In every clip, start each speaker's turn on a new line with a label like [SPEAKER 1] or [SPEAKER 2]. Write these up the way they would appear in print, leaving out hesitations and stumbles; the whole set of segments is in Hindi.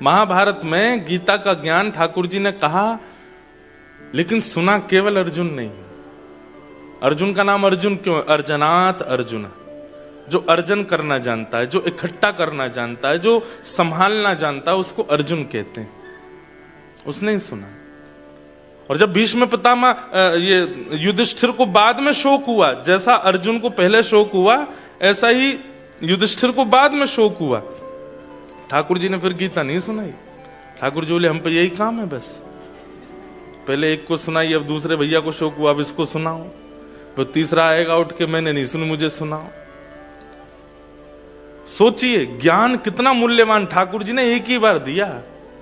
[SPEAKER 1] महाभारत में गीता का ज्ञान ठाकुर जी ने कहा, लेकिन सुना केवल अर्जुन नहीं। अर्जुन का नाम अर्जुन क्यों? अर्जनात अर्जुन, जो अर्जन करना जानता है, जो इकट्ठा करना जानता है, जो संभालना जानता है, उसको अर्जुन कहते हैं। उसने ही सुना। और जब भीष्म पितामह ये युधिष्ठिर को बाद में शोक हुआ, जैसा अर्जुन को पहले शोक हुआ ऐसा ही युधिष्ठिर को बाद में शोक हुआ। ठाकुर जी ने फिर गीता नहीं सुनाई। ठाकुर जी बोले हम पे यही काम है, बस पहले एक को सुनाई, अब दूसरे भैया को शोक हुआ, अब इसको सुनाओ, फिर तीसरा आएगा उठ के मैंने नहीं सुनी, मुझे सुनाओ। सोचिए ज्ञान कितना मूल्यवान। ठाकुर जी ने एक ही बार दिया,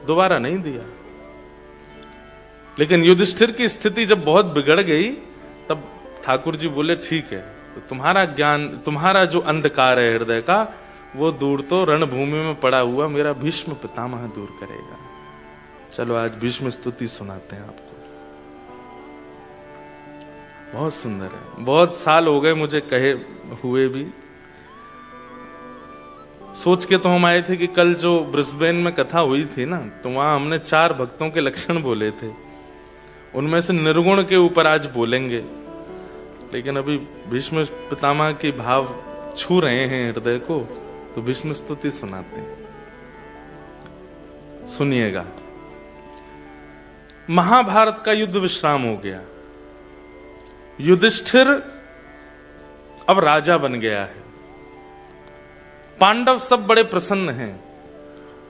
[SPEAKER 1] दोबारा नहीं दिया। लेकिन युधिष्ठिर की स्थिति जब बहुत बिगड़ गई, तब ठाकुर जी बोले ठीक है, तो तुम्हारा ज्ञान, तुम्हारा जो अंधकार है हृदय का, वो दूर तो रणभूमि में पड़ा हुआ मेरा भीष्म पितामह दूर करेगा। चलो आज भीष्म स्तुति सुनाते हैं आपको। बहुत सुंदर है। बहुत साल हो गए मुझे कहे हुए भी। सोच के तो हम आए थे कि कल जो ब्रिस्बेन में कथा हुई थी ना, तो वहां हमने 4 भक्तों के लक्षण बोले थे, उनमें से निर्गुण के ऊपर आज बोलेंगे। लेकिन अभी भीष्म पितामह की भाव छू रहे हैं हृदय को, तो भीष्म स्तुति सुनाते हैं, सुनिएगा। महाभारत का युद्ध विश्राम हो गया। युधिष्ठिर अब राजा बन गया है। पांडव सब बड़े प्रसन्न हैं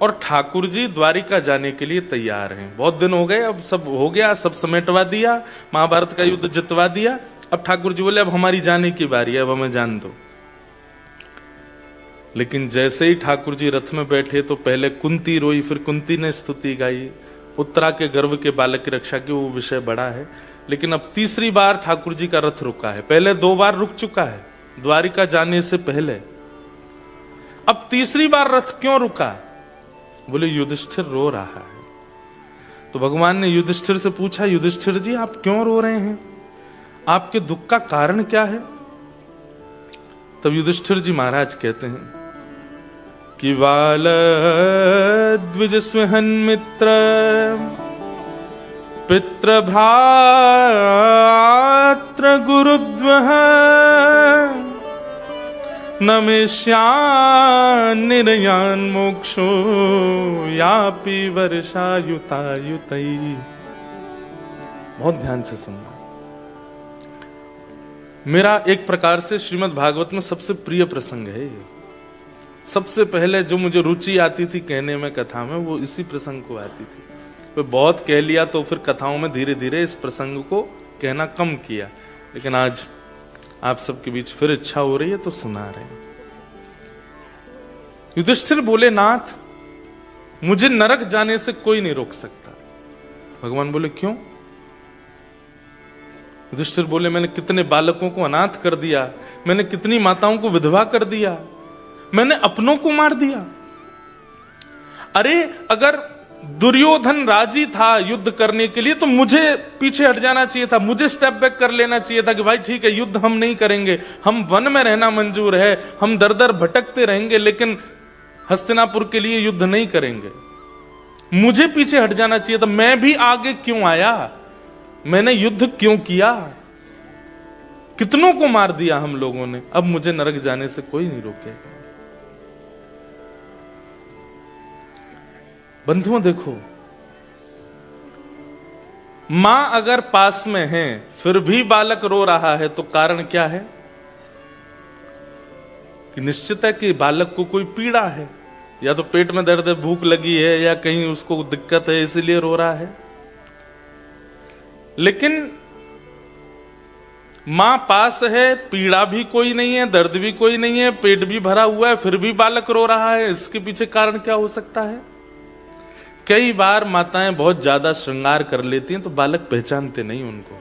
[SPEAKER 1] और ठाकुर जी द्वारिका जाने के लिए तैयार हैं। बहुत दिन हो गए, अब सब हो गया, सब समेटवा दिया, महाभारत का युद्ध जितवा दिया। अब ठाकुर जी बोले अब हमारी जाने की बारी है, अब हमें जान दो। लेकिन जैसे ही ठाकुर जी रथ में बैठे तो पहले कुंती रोई, फिर कुंती ने स्तुति गाई, उत्तरा के गर्भ के बालक की रक्षा की, वो विषय बड़ा है। लेकिन अब तीसरी बार ठाकुर जी का रथ रुका है। पहले 2 बार रुक चुका है द्वारिका जाने से पहले, अब तीसरी बार रथ क्यों रुका? बोले युधिष्ठिर रो रहा है। तो भगवान ने युधिष्ठिर से पूछा, युधिष्ठिर जी आप क्यों रो रहे हैं? आपके दुख का कारण क्या है? तब युधिष्ठिर जी महाराज कहते हैं कि बाल द्विज स्वेहन मित्र पितृ भ्रात्र गुरुद्वह नमेश्यान मोक्षो यापि वर्षायुतायुतै। बहुत ध्यान से सुनना। मेरा एक प्रकार से श्रीमद् भागवत में सबसे प्रिय प्रसंग है ये। सबसे पहले जो मुझे रुचि आती थी कहने में कथा में, वो इसी प्रसंग को आती थी। तो बहुत कह लिया तो फिर कथाओं में धीरे धीरे इस प्रसंग को कहना कम किया। लेकिन आज आप सबके बीच फिर इच्छा हो रही है तो सुना रहे हैं। युधिष्ठिर बोले, नाथ मुझे नरक जाने से कोई नहीं रोक सकता। भगवान बोले क्यों? युधिष्ठिर बोले, मैंने कितने बालकों को अनाथ कर दिया, मैंने कितनी माताओं को विधवा कर दिया, मैंने अपनों को मार दिया। अरे अगर दुर्योधन राजी था युद्ध करने के लिए तो मुझे पीछे हट जाना चाहिए था, मुझे स्टेप बैक कर लेना चाहिए था कि भाई ठीक है युद्ध हम नहीं करेंगे, हम वन में रहना मंजूर है, हम दर दर भटकते रहेंगे, लेकिन हस्तिनापुर के लिए युद्ध नहीं करेंगे। मुझे पीछे हट जाना चाहिए था। मैं भी आगे क्यों आया? मैंने युद्ध क्यों किया? कितनों को मार दिया हम लोगों ने। अब मुझे नरक जाने से कोई नहीं रोकेगा। बंधुओं देखो, मां अगर पास में है फिर भी बालक रो रहा है तो कारण क्या है? कि निश्चित है कि बालक को कोई पीड़ा है, या तो पेट में दर्द है, भूख लगी है, या कहीं उसको दिक्कत है इसीलिए रो रहा है। लेकिन मां पास है, पीड़ा भी कोई नहीं है, दर्द भी कोई नहीं है, पेट भी भरा हुआ है, फिर भी बालक रो रहा है। इसके पीछे कारण क्या हो सकता है? कई बार माताएं बहुत ज्यादा श्रृंगार कर लेती हैं तो बालक पहचानते नहीं उनको।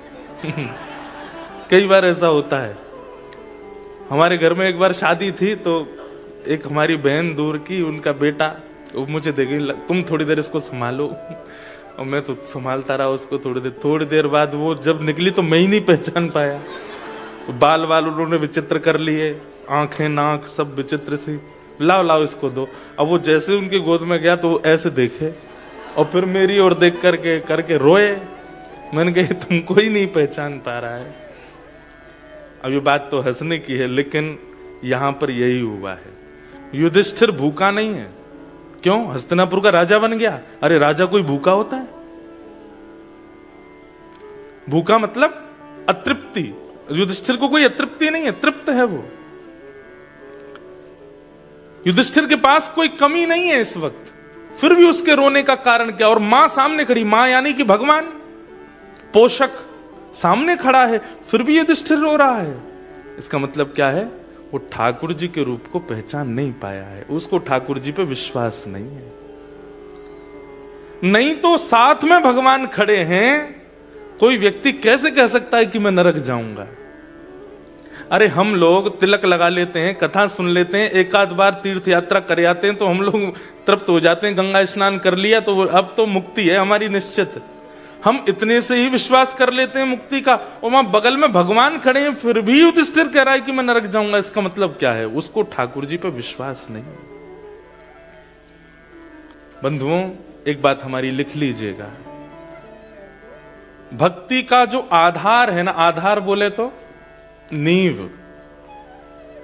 [SPEAKER 1] कई बार ऐसा होता है। हमारे घर में एक बार शादी थी तो एक हमारी बहन दूर की, उनका बेटा, वो मुझे देखे, तुम थोड़ी देर इसको संभालो, और मैं तो संभालता रहा उसको थोड़ी देर बाद वो जब निकली तो मैं ही नहीं पहचान पाया। बाल उन्होंने विचित्र कर लिए, आंखें नाक सब विचित्र सी। लाओ लाओ इसको दो। अब वो जैसे उनकी गोद में गया तो वो ऐसे देखे और फिर मेरी ओर देख करके रोए। मैंने कहा तुमको ही नहीं पहचान पा रहा है। अब ये बात तो हंसने की है, लेकिन यहां पर यही हुआ है। युधिष्ठिर भूखा नहीं है। क्यों? हस्तिनापुर का राजा बन गया। अरे राजा कोई भूखा होता है? भूखा मतलब अतृप्ति। युधिष्ठिर को कोई अतृप्ति नहीं है, तृप्त है वो। युधिष्ठिर के पास कोई कमी नहीं है इस वक्त, फिर भी उसके रोने का कारण क्या? और मां सामने खड़ी, मां यानी कि भगवान, पोषक सामने खड़ा है, फिर भी युधिष्ठिर रो रहा है। इसका मतलब क्या है? वो ठाकुर जी के रूप को पहचान नहीं पाया है, उसको ठाकुर जी पे विश्वास नहीं है। नहीं तो साथ में भगवान खड़े हैं, कोई व्यक्ति कैसे कह सकता है कि मैं नरक जाऊंगा? अरे हम लोग तिलक लगा लेते हैं, कथा सुन लेते हैं, एक आध बार तीर्थ यात्रा कर आते हैं तो हम लोग तृप्त हो जाते हैं। गंगा स्नान कर लिया तो अब तो मुक्ति है हमारी निश्चित। हम इतने से ही विश्वास कर लेते हैं मुक्ति का, और वहां बगल में भगवान खड़े हैं फिर भी युधिष्ठिर कह रहा है कि मैं नरक जाऊंगा। इसका मतलब क्या है? उसको ठाकुर जी पर विश्वास नहीं। बंधुओं, एक बात हमारी लिख लीजिएगा, भक्ति का जो आधार है ना, आधार बोले तो नींव,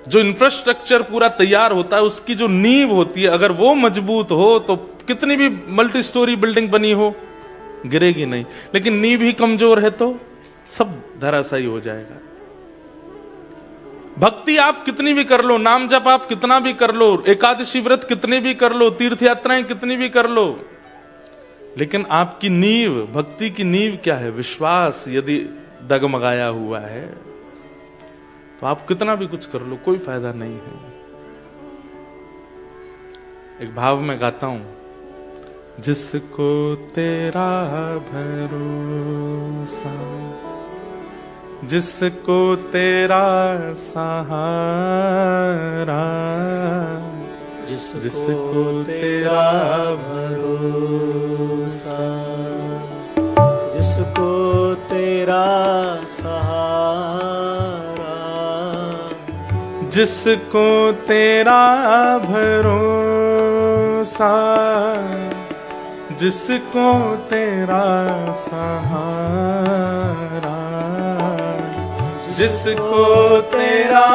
[SPEAKER 1] जो इंफ्रास्ट्रक्चर पूरा तैयार होता है, उसकी जो नींव होती है, अगर वो मजबूत हो तो कितनी भी मल्टी स्टोरी बिल्डिंग बनी हो गिरेगी नहीं। लेकिन नींव ही कमजोर है तो सब धराशायी हो जाएगा। भक्ति आप कितनी भी कर लो, नाम जप आप कितना भी कर लो, एकादशी व्रत कितने भी कर लो, तीर्थ यात्राएं कितनी भी कर लो, लेकिन आपकी नींव, भक्ति की नींव क्या है? विश्वास यदि डगमगाया हुआ है तो आप कितना भी कुछ कर लो, कोई फायदा नहीं है। एक भाव में गाता हूं, जिसको तेरा भरोसा, जिसको तेरा सहारा, जिसको तेरा भरोसा,
[SPEAKER 2] जिसको तेरा सहारा,
[SPEAKER 1] जिसको तेरा भरोसा, जिसको तेरा सहारा, जिसको तेरा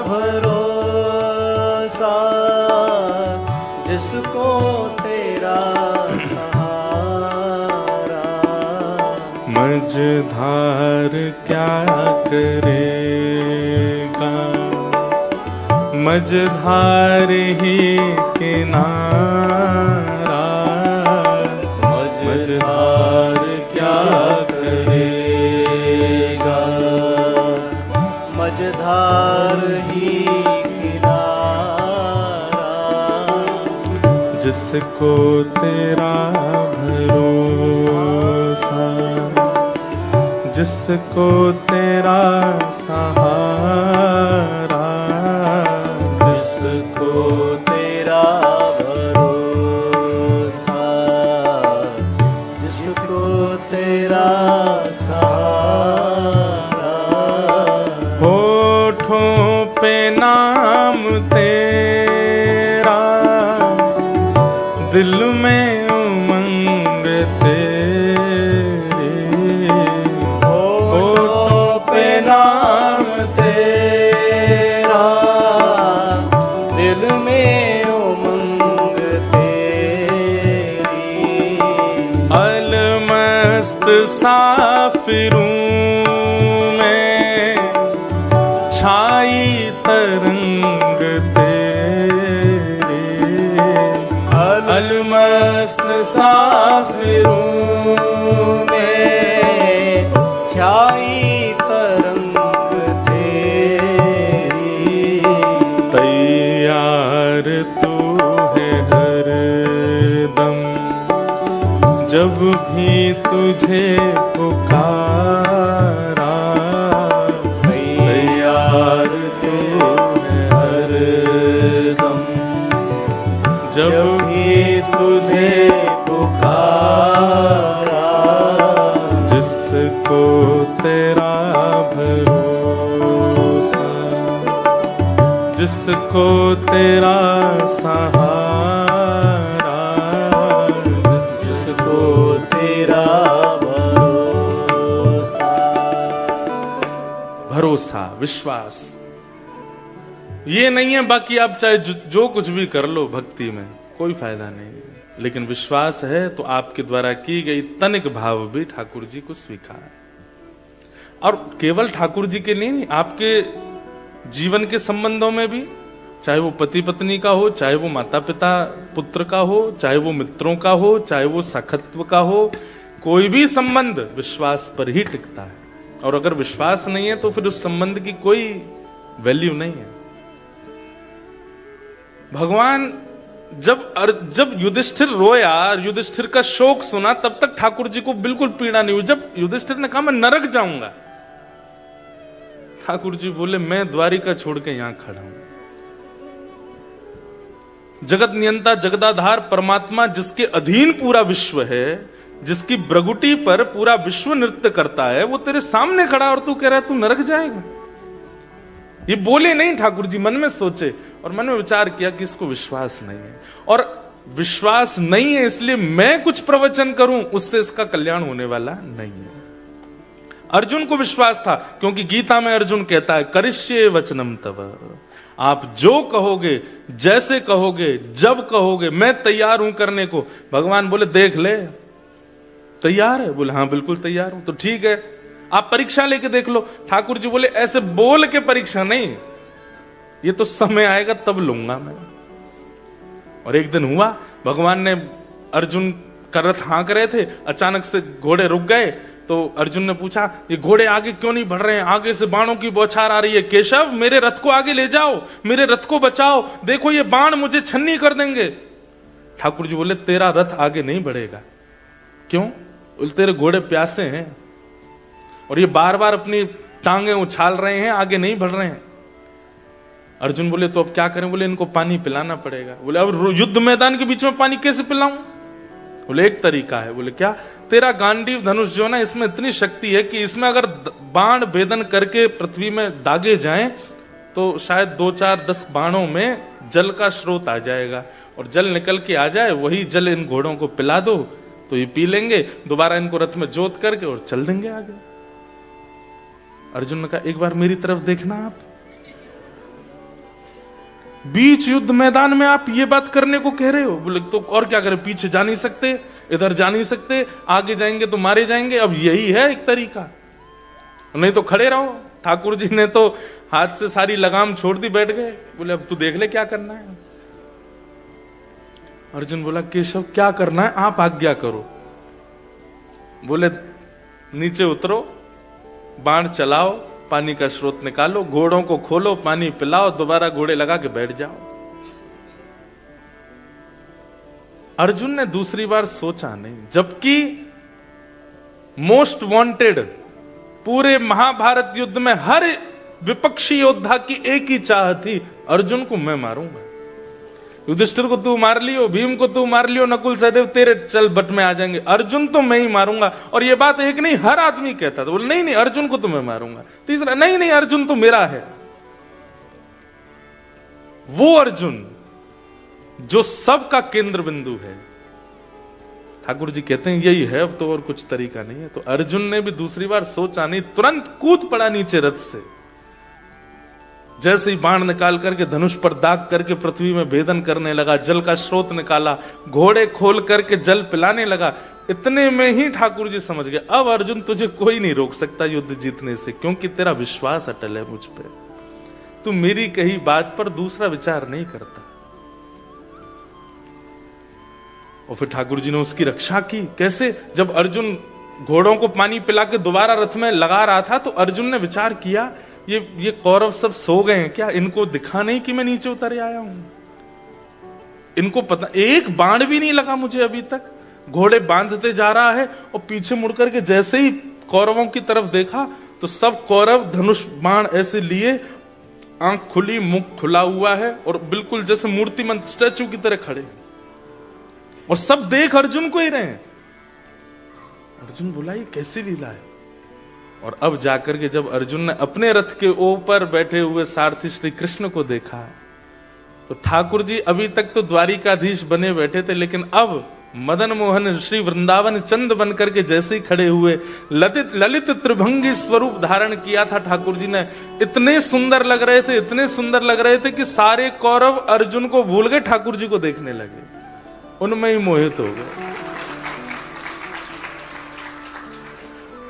[SPEAKER 2] भरोसा, जिसको तेरा सहारा,
[SPEAKER 1] मझधार क्या करेगा, मझधार ही किनारा, मझधार क्या करेगा,
[SPEAKER 2] मझधार ही किनारा,
[SPEAKER 1] जिसको तेरा भरोसा, जिसको तेरा सहारा,
[SPEAKER 2] जिसको तेरा भरोसा, जिसको तेरा सहारा,
[SPEAKER 1] होठों पे नाम तेरा, दिल में उमंग तेरी,
[SPEAKER 2] होठों पे नाम तेरा, दिल में उमंग तेरी,
[SPEAKER 1] अलमस्त साफिरों में छाई तरंग तेरी,
[SPEAKER 2] अलमस्त साफिरों में छाई तरंग तेरी,
[SPEAKER 1] तैयार तू है हर दम, जब भी तुझे पुकारा, तैयार तू है हर दम, जब भी तुझे पुकारा, जिसको तेरा भरोसा, जिस जिसको तेरा सहारा,
[SPEAKER 2] जिसको तेरा भरोसा,
[SPEAKER 1] भरोसा विश्वास। ये नहीं है बाकी आप चाहे जो कुछ भी कर लो भक्ति में कोई फायदा नहीं, लेकिन विश्वास है तो आपके द्वारा की गई तनिक भाव भी ठाकुर जी को स्वीकार। और केवल ठाकुर जी के लिए नहीं, आपके जीवन के संबंधों में भी, चाहे वो पति पत्नी का हो, चाहे वो माता पिता पुत्र का हो, चाहे वो मित्रों का हो, चाहे वो सखत्व का हो, कोई भी संबंध विश्वास पर ही टिकता है। और अगर विश्वास नहीं है तो फिर उस संबंध की कोई वैल्यू नहीं है। भगवान जब युधिष्ठिर रोया, युधिष्ठिर का शोक सुना, तब तक ठाकुर जी को बिल्कुल पीड़ा नहीं हुई। जब युधिष्ठिर ने कहा मैं नरक जाऊंगा, ठाकुर जी बोले मैं द्वारिका छोड़ के यहां खड़ा हूं। जगत नियंता जगदाधार परमात्मा जिसके अधीन पूरा विश्व है, जिसकी ब्रगुटी पर पूरा विश्व नृत्य करता है, वो तेरे सामने खड़ा और तू कह रहा है तू नरक जाएगा। ये बोले नहीं, ठाकुर जी मन में सोचे और मन में विचार किया कि इसको विश्वास नहीं है, और विश्वास नहीं है इसलिए मैं कुछ प्रवचन करूं उससे इसका कल्याण होने वाला नहीं है। अर्जुन को विश्वास था, क्योंकि गीता में अर्जुन कहता है करिष्ये वचनम तव, आप जो कहोगे, जैसे कहोगे, जब कहोगे, मैं तैयार हूं करने को। भगवान बोले देख ले तैयार है? बोले हाँ बिल्कुल तैयार हूं। तो ठीक है, आप परीक्षा लेके देख लो। ठाकुर जी बोले ऐसे बोल के परीक्षा नहीं, ये तो समय आएगा तब लूंगा मैं। और एक दिन हुआ, भगवान ने अर्जुन का रथ हाँक रहे थे, अचानक से घोड़े रुक गए। तो अर्जुन ने पूछा ये घोड़े आगे क्यों नहीं बढ़ रहे हैं? आगे से बाणों की बौछार आ रही है। केशव मेरे रथ को आगे ले जाओ, मेरे रथ को बचाओ, देखो ये बाण मुझे छन्नी कर देंगे। ठाकुर जी बोले तेरा रथ आगे नहीं बढ़ेगा। क्यों? बोले तेरे घोड़े प्यासे हैं और ये बार बार अपनी टांगे उछाल रहे हैं, आगे नहीं बढ़ रहे हैं। अर्जुन बोले तो अब क्या करें? बोले इनको पानी पिलाना पड़ेगा। बोले अब युद्ध मैदान के बीच में पानी कैसे पिलाऊं? बोले एक तरीका है। बोले क्या? तेरा गांडीव धनुष जो ना, इसमें इतनी शक्ति है कि इसमें अगर बाण भेदन करके पृथ्वी में दागे जाएं तो शायद 2-4-10 बाणों में जल का स्रोत आ जाएगा, और जल निकल के आ जाए, वही जल इन घोड़ों को पिला दो तो ये पी लेंगे, दोबारा इनको रथ में जोत करके और चल देंगे आगे। अर्जुन ने कहा एक बार मेरी तरफ देखना, आप बीच युद्ध मैदान में आप ये बात करने को कह रहे हो? बोले तो और क्या करें, पीछे जा नहीं सकते, इधर जा नहीं सकते, आगे जाएंगे तो मारे जाएंगे। अब यही है एक तरीका, नहीं तो खड़े रहो। ठाकुर जी ने तो हाथ से सारी लगाम छोड़ दी, बैठ गए। बोले अब तू देख ले क्या करना है। अर्जुन बोला केशव क्या करना है, आप आज्ञा करो। बोले नीचे उतरो, बाण चलाओ, पानी का स्रोत निकालो, घोड़ों को खोलो, पानी पिलाओ, दोबारा घोड़े लगा के बैठ जाओ। अर्जुन ने दूसरी बार सोचा नहीं, जबकि मोस्ट वांटेड पूरे महाभारत युद्ध में हर विपक्षी योद्धा की एक ही चाह थी, अर्जुन को मैं मारूंगा। युधिष्ठिर को तू मार लियो, भीम को तू मार लियो, नकुल सहदेव तेरे चल बट में आ जाएंगे, अर्जुन तो मैं ही मारूंगा। और ये बात एक नहीं, हर आदमी कहता था। बोले नहीं नहीं अर्जुन को तो मैं मारूंगा। तीसरा नहीं नहीं अर्जुन तो मेरा है। वो अर्जुन जो सबका केंद्र बिंदु है, ठाकुर जी कहते हैं यही है, अब तो और कुछ तरीका नहीं है। तो अर्जुन ने भी दूसरी बार सोचा नहीं, तुरंत कूद पड़ा नीचे रथ से। जैसे ही बाण निकाल करके धनुष पर दाग करके पृथ्वी में भेदन करने लगा, जल का स्रोत निकाला, घोड़े खोल करके जल पिलाने लगा। इतने में ही ठाकुर जी समझ गए अब अर्जुन तुझे कोई नहीं रोक सकता युद्ध जीतने से, क्योंकि तेरा विश्वास अटल है मुझ पे, तू मेरी कही बात पर दूसरा विचार नहीं करता। और फिर ठाकुर जी ने उसकी रक्षा की। कैसे? जब अर्जुन घोड़ों को पानी पिला के दोबारा रथ में लगा रहा था तो अर्जुन ने विचार किया ये कौरव सब सो गए हैं क्या? इनको दिखा नहीं कि मैं नीचे उतर आया हूं? इनको पता, एक बाण भी नहीं लगा मुझे अभी तक। घोड़े बांधते जा रहा है और पीछे मुड़कर के जैसे ही कौरवों की तरफ देखा तो सब कौरव धनुष बाण ऐसे लिए, आंख खुली, मुख खुला हुआ है और बिल्कुल जैसे मूर्तिमंत स्टैचू की तरह खड़े हैं, और सब देख अर्जुन को ही रहे हैं। अर्जुन बोला ये कैसी लीला है? और अब जाकर के जब अर्जुन ने अपने रथ के ऊपर बैठे हुए सारथी श्री कृष्ण को देखा तो ठाकुर जी अभी तक तो द्वारिकाधीश बने बैठे थे, लेकिन अब मदन मोहन श्री वृंदावन चंद बनकर के जैसे ही खड़े हुए, ललित त्रिभंगी स्वरूप धारण किया था ठाकुर जी ने। इतने सुंदर लग रहे थे, इतने सुंदर लग रहे थे कि सारे कौरव अर्जुन को भूल गए, ठाकुर जी को देखने लगे, उनमें ही मोहित हो गए,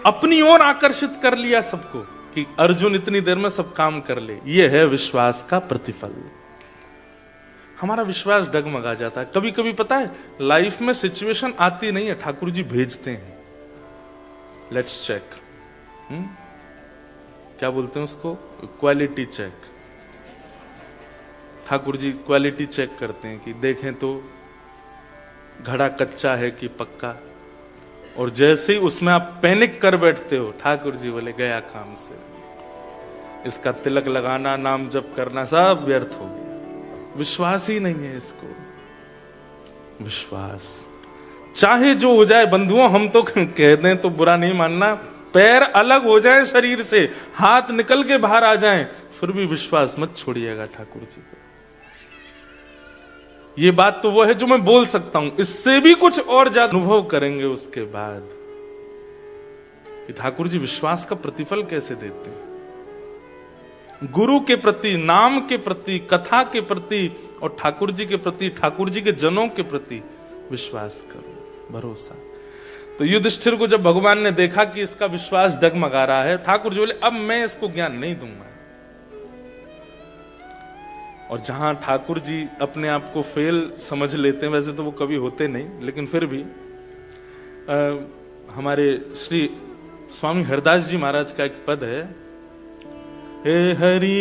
[SPEAKER 1] अपनी ओर आकर्षित कर लिया सबको कि अर्जुन इतनी देर में सब काम कर ले। यह है विश्वास का प्रतिफल। हमारा विश्वास डगमगा जाता है। कभी कभी पता है लाइफ में सिचुएशन आती नहीं है, ठाकुर जी भेजते हैं। लेट्स चेक, क्या बोलते हैं उसको, quality check. Thakur ji quality check करते हैं कि देखें तो घड़ा कच्चा है कि पक्का, और जैसे ही उसमें आप पैनिक कर बैठते हो, ठाकुर जी बोले गया काम से, इसका तिलक लगाना, नाम जप करना सब व्यर्थ हो गया। विश्वास ही नहीं है इसको। विश्वास चाहे जो हो जाए बंधुओं, हम तो कह दें तो बुरा नहीं मानना, पैर अलग हो जाए शरीर से, हाथ निकल के बाहर आ जाएं, फिर भी विश्वास मत छोड़िएगा ठाकुर जी को। ये बात तो वो है जो मैं बोल सकता हूं, इससे भी कुछ और ज्यादा अनुभव करेंगे उसके बाद कि ठाकुर जी विश्वास का प्रतिफल कैसे देते हैं। गुरु के प्रति, नाम के प्रति, कथा के प्रति और ठाकुर जी के प्रति, ठाकुर जी के जनों के प्रति विश्वास करो, भरोसा। तो युधिष्ठिर को जब भगवान ने देखा कि इसका विश्वास डगमगा रहा है, ठाकुर जी बोले अब मैं इसको ज्ञान नहीं दूंगा। और जहां ठाकुर जी अपने आप को फेल समझ लेते हैं, वैसे तो वो कभी होते नहीं, लेकिन फिर भी हमारे श्री स्वामी हरदास जी महाराज का एक पद है, हे हरि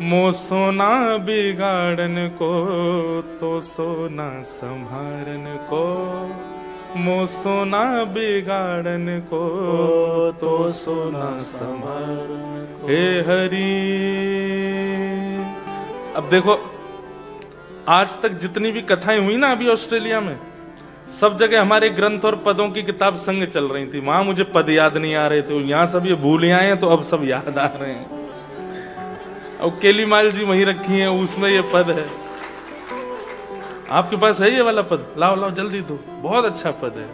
[SPEAKER 1] मो सोना बिगाड़न को तो सोना संभारन को, मो सोना बिगाड़न को तो सोना संभारन को। हे हरि, अब देखो आज तक जितनी भी कथाएं हुई ना अभी ऑस्ट्रेलिया में, सब जगह हमारे ग्रंथ और पदों की किताब संग चल रही थी। वहां मुझे पद याद नहीं आ रहे थे, यहां सब ये भूल आए हैं तो अब सब याद आ रहे हैं। और केलीमाल जी वहीं रखी हैं, उसमें ये पद है। आपके पास है ये वाला पद? लाओ लाओ जल्दी दो, बहुत अच्छा पद है।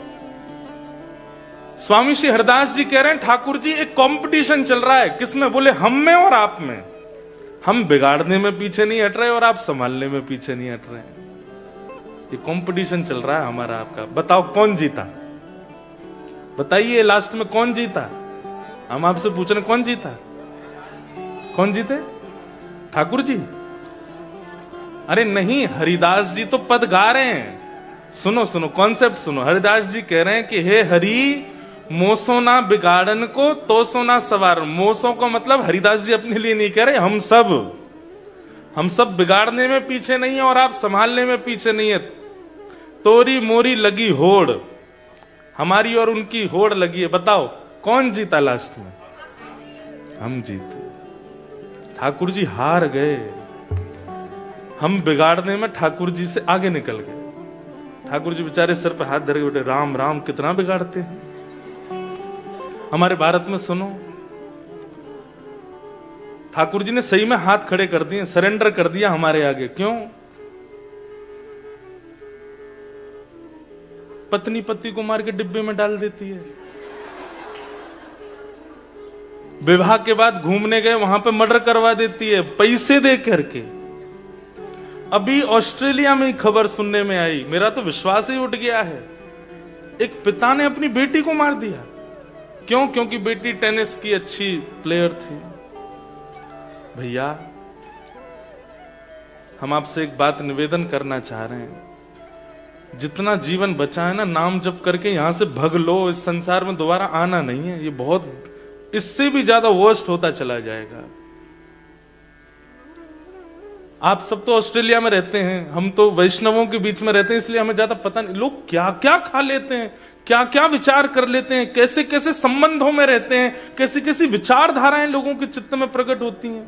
[SPEAKER 1] स्वामी श्री हरदास जी कह रहे हैं ठाकुर जी एक कंपटीशन चल रहा है, किसमें? बोले हम में और आप में। हम बिगाड़ने में पीछे नहीं हट रहे और आप संभालने में पीछे नहीं हट रहे हैं। ये कंपटीशन चल रहा है हमारा आपका। बताओ कौन जीता? बताइए लास्ट में कौन जीता? हम आपसे पूछ रहे कौन जीता? कौन जीते? ठाकुर जी? अरे नहीं, हरिदास जी तो पद गा रहे हैं। सुनो सुनो, कॉन्सेप्ट सुनो। हरिदास जी कह रहे हैं कि हे हरि मोसो ना बिगाड़न को तो सोना सवार। मोसो को मतलब हरिदास जी अपने लिए नहीं कह रहे, हम सब बिगाड़ने में पीछे नहीं है और आप संभालने में पीछे नहीं है। तोरी मोरी लगी होड़, हमारी और उनकी होड़ लगी है। बताओ कौन जीता लास्ट में? हम जीते। ठाकुर जी हार गए, हम बिगाड़ने में ठाकुर जी से आगे निकल गए। ठाकुर जी बेचारे सर पर हाथ धरे बैठे, राम राम कितना बिगाड़ते हैं। हमारे भारत में सुनो, ठाकुर जी ने सही में हाथ खड़े कर दिए, सरेंडर कर दिया हमारे आगे। क्यों? पत्नी पति को मार के डिब्बे में डाल देती है। विवाह के बाद घूमने गए, वहां पे मर्डर करवा देती है पैसे दे करके। अभी ऑस्ट्रेलिया में खबर सुनने में आई, मेरा तो विश्वास ही उठ गया है। एक पिता ने अपनी बेटी को मार दिया। क्यों? क्योंकि बेटी टेनिस की अच्छी प्लेयर थी। भैया हम आपसे एक बात निवेदन करना चाह रहे हैं, जितना जीवन बचा है ना, नाम जप करके यहां से भग लो। इस संसार में दोबारा आना नहीं है। ये बहुत, इससे भी ज्यादा वर्स्ट होता चला जाएगा। आप सब तो ऑस्ट्रेलिया में रहते हैं, हम तो वैष्णवों के बीच में रहते हैं, इसलिए हमें ज्यादा पता नहीं। लोग क्या क्या खा लेते हैं, क्या क्या विचार कर लेते हैं, कैसे कैसे संबंधों में रहते हैं, कैसी कैसी विचारधाराएं लोगों के चित्त में प्रकट होती हैं।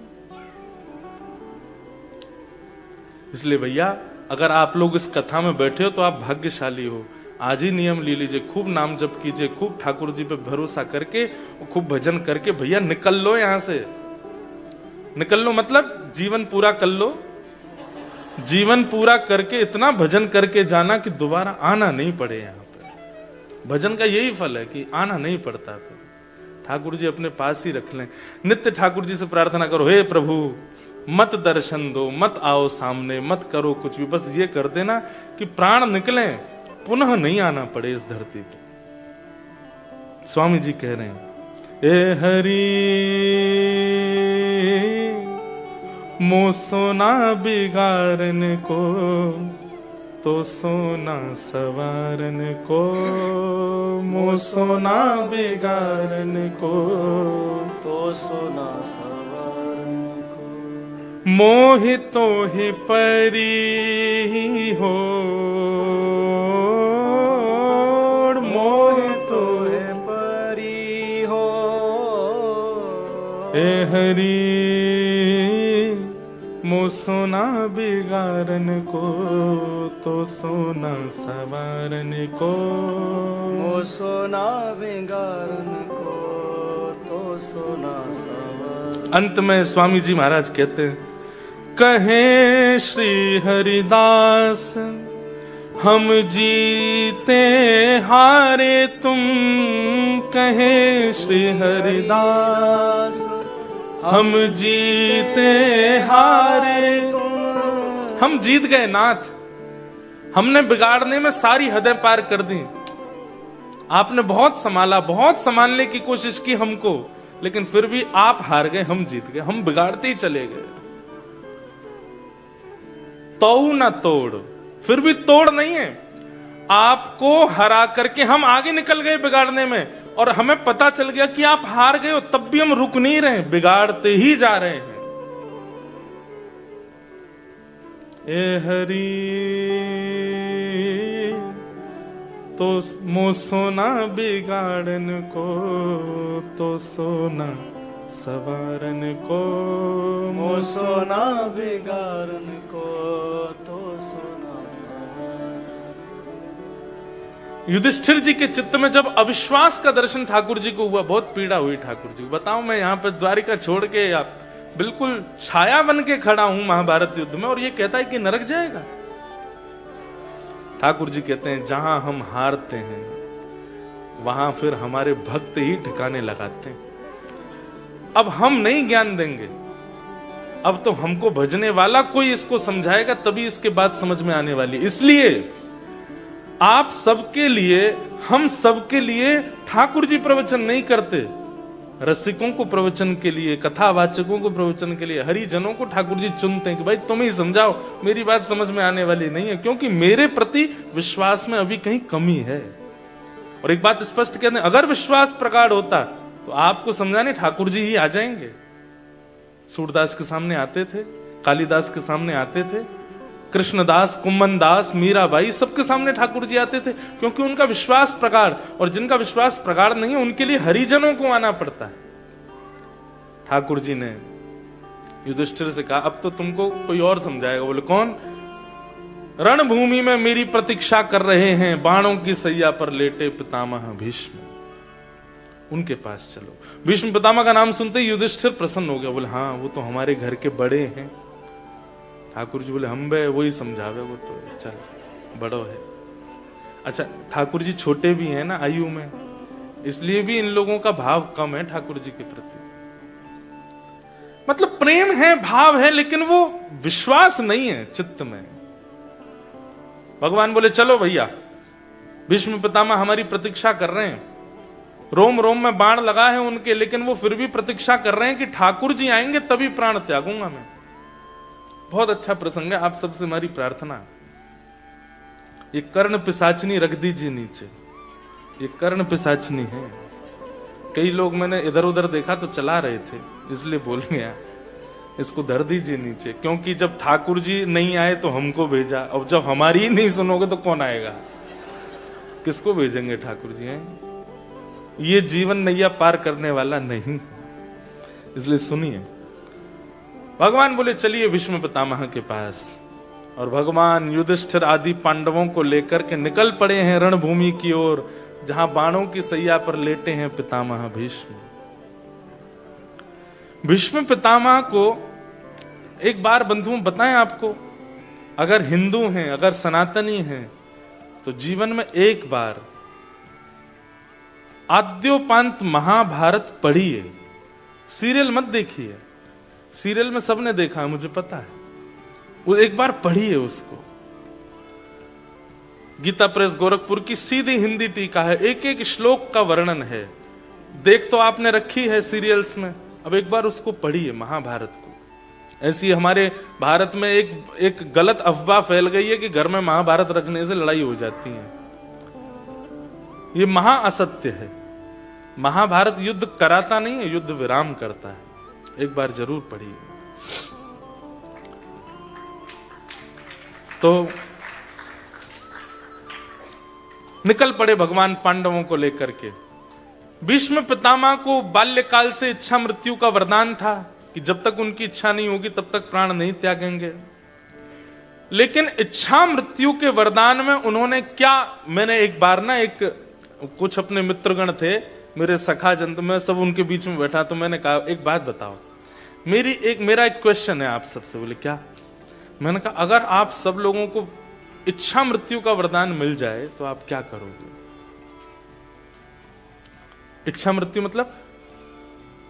[SPEAKER 1] इसलिए भैया अगर आप लोग इस कथा में बैठे हो तो आप भाग्यशाली हो। आज ही नियम ले लीजिए, खूब नाम जप कीजिए, खूब ठाकुर जी पे भरोसा करके, खूब भजन करके भैया निकल लो यहां से। निकल लो मतलब जीवन पूरा कर लो, जीवन पूरा करके इतना भजन करके जाना कि दोबारा आना नहीं पड़े यहाँ पर। भजन का यही फल है कि आना नहीं पड़ता। फिर ठाकुर जी अपने पास ही रख लें। नित्य ठाकुर जी से प्रार्थना करो, हे प्रभु मत दर्शन दो, मत आओ सामने, मत करो कुछ भी, बस ये कर देना कि प्राण निकले, पुनः नहीं आना पड़े इस धरती पे। स्वामी जी कह रहे हैं, ए हरि मो सोना बिगाड़न को, तो सोना सवारन को, मो सोना बिगाड़न को,
[SPEAKER 2] तो सोना सवारन को।
[SPEAKER 1] मोहि तो ही परी हो,
[SPEAKER 2] मोहि तो है परी हो।
[SPEAKER 1] ए हरि मो सोना बिगाड़न को, तो सोना सवारन को,
[SPEAKER 2] मो सोना बिगाड़न को, तो सोना सवारन।
[SPEAKER 1] अंत में स्वामी जी महाराज कहते हैं, कहे श्री हरिदास हम जीते हारे तुम, कहे श्री हरिदास हम जीते हारे तुम। हम जीत गए नाथ, हमने बिगाड़ने में सारी हदें पार कर दी। आपने बहुत संभाला, बहुत संभालने की कोशिश की हमको, लेकिन फिर भी आप हार गए, हम जीत गए, हम बिगाड़ते ही चले गए। तोड़ ना तोड़, फिर भी तोड़ नहीं है। आपको हरा करके हम आगे निकल गए बिगाड़ने में, और हमें पता चल गया कि आप हार गए हो, तब भी हम रुक नहीं रहे, बिगाड़ते ही जा रहे हैं। ए हरि तो मो सोना बिगाड़न को, तो सोना सवारन को,
[SPEAKER 2] मो सोना बिगाड़न को, तो सोना सवारन।
[SPEAKER 1] युधिष्ठिर जी के चित्त में जब अविश्वास का दर्शन ठाकुर जी को हुआ, बहुत पीड़ा हुई ठाकुर जी को। बताओ, मैं यहाँ पे द्वारिका छोड़ के आप बिल्कुल छाया बन के खड़ा हूं महाभारत युद्ध में, और ये कहता है कि नरक जाएगा। ठाकुर जी कहते हैं, जहां हम हारते हैं वहां फिर हमारे भक्त ही ठिकाने लगाते हैं। अब हम नहीं ज्ञान देंगे, अब तो हमको भजने वाला कोई इसको समझाएगा, तभी इसके बाद समझ में आने वाली। इसलिए आप सबके लिए, हम सबके लिए ठाकुर जी प्रवचन नहीं करते। रसिकों को प्रवचन के लिए, कथावाचकों को प्रवचन के लिए, हरिजनों को ठाकुर जी चुनते हैं कि भाई तुम ही समझाओ, मेरी बात समझ में आने वाली नहीं है, क्योंकि मेरे प्रति विश्वास में अभी कहीं कमी है। और एक बात स्पष्ट कहते हैं, अगर विश्वास प्रगाढ़ होता तो आपको समझाने ठाकुर जी ही आ जाएंगे। सूरदास के सामने आते थे, कालिदास के सामने आते थे, कृष्णदास, कुम्मन दास, मीराबाई, सबके सामने ठाकुर जी आते थे, क्योंकि उनका विश्वास प्रगाढ़। और जिनका विश्वास प्रगाढ़ नहीं है, उनके लिए हरिजनों को आना पड़ता है। ठाकुर जी ने युधिष्ठिर से कहा, अब तो तुमको कोई और समझाएगा। बोले, कौन? रणभूमि में मेरी प्रतीक्षा कर रहे हैं बाणों की सैया पर लेटे पितामह भीष्म, उनके पास चलो। भीष्म पितामह का नाम सुनते ही युधिष्ठिर प्रसन्न हो गया। बोले, हाँ वो तो हमारे घर के बड़े हैं। ठाकुर जी बोले, हम बे वही समझावे, वो तो चल बड़ो है। अच्छा, ठाकुर जी छोटे भी हैं ना आयु में, इसलिए भी इन लोगों का भाव कम है ठाकुर जी के प्रति। मतलब प्रेम है, भाव है, लेकिन वो विश्वास नहीं है चित्त में। भगवान बोले, चलो भैया, भीष्म पितामह हमारी प्रतीक्षा कर रहे हैं, रोम रोम में बाण लगा है उनके, लेकिन वो फिर भी प्रतीक्षा कर रहे हैं कि ठाकुर जी आएंगे तभी प्राण त्यागूंगा मैं। बहुत अच्छा प्रसंग है, आप सबसे हमारी प्रार्थना, ये कर्ण पिशाचनी रख दीजिए नीचे, ये कर्ण पिशाचनी है। कई लोग मैंने इधर उधर देखा तो चला रहे थे, इसलिए बोल गया, इसको धर दीजिए नीचे, क्योंकि जब ठाकुर जी नहीं आए तो हमको भेजा, अब जब हमारी ही नहीं सुनोगे तो कौन आएगा? किसको भेजेंगे ठाकुर जी? हैं ये जीवन नैया पार करने वाला नहीं, इसलिए सुनिए। भगवान बोले, चलिए भीष्म पितामह के पास। और भगवान युधिष्ठिर आदि पांडवों को लेकर के निकल पड़े हैं रणभूमि की ओर, जहां बाणों की सैया पर लेटे हैं पितामह भीष्म। भीष्म पितामह को एक बार बंधुओं बताएं आपको, अगर हिंदू हैं, अगर सनातनी हैं, तो जीवन में एक बार आद्योपांत महाभारत पढ़िए। सीरियल मत देखिए, सीरियल में सबने देखा है, मुझे पता है, वो एक बार पढ़िए उसको। गीता प्रेस गोरखपुर की सीधी हिंदी टीका है, एक एक श्लोक का वर्णन है। देख तो आपने रखी है सीरियल्स में, अब एक बार उसको पढ़िए महाभारत को। ऐसी हमारे भारत में एक गलत अफवाह फैल गई है कि घर में महाभारत रखने से लड़ाई हो जाती है। ये महा असत्य है। महाभारत युद्ध कराता नहीं है, युद्ध विराम करता है। एक बार जरूर पढ़िए। तो निकल पड़े भगवान पांडवों को लेकर के। भीष्म पितामह को बाल्यकाल से इच्छा मृत्यु का वरदान था कि जब तक उनकी इच्छा नहीं होगी तब तक प्राण नहीं त्यागेंगे। लेकिन इच्छा मृत्यु के वरदान में उन्होंने क्या, मैंने एक बार ना कुछ अपने मित्रगण थे, मेरे सखा जंत, में सब उनके बीच में बैठा, तो मैंने कहा एक बात बताओ, मेरा एक क्वेश्चन है आप सबसे। बोले क्या? मैंने कहा अगर आप सब लोगों को इच्छा मृत्यु का वरदान मिल जाए तो आप क्या करोगे? इच्छा मृत्यु मतलब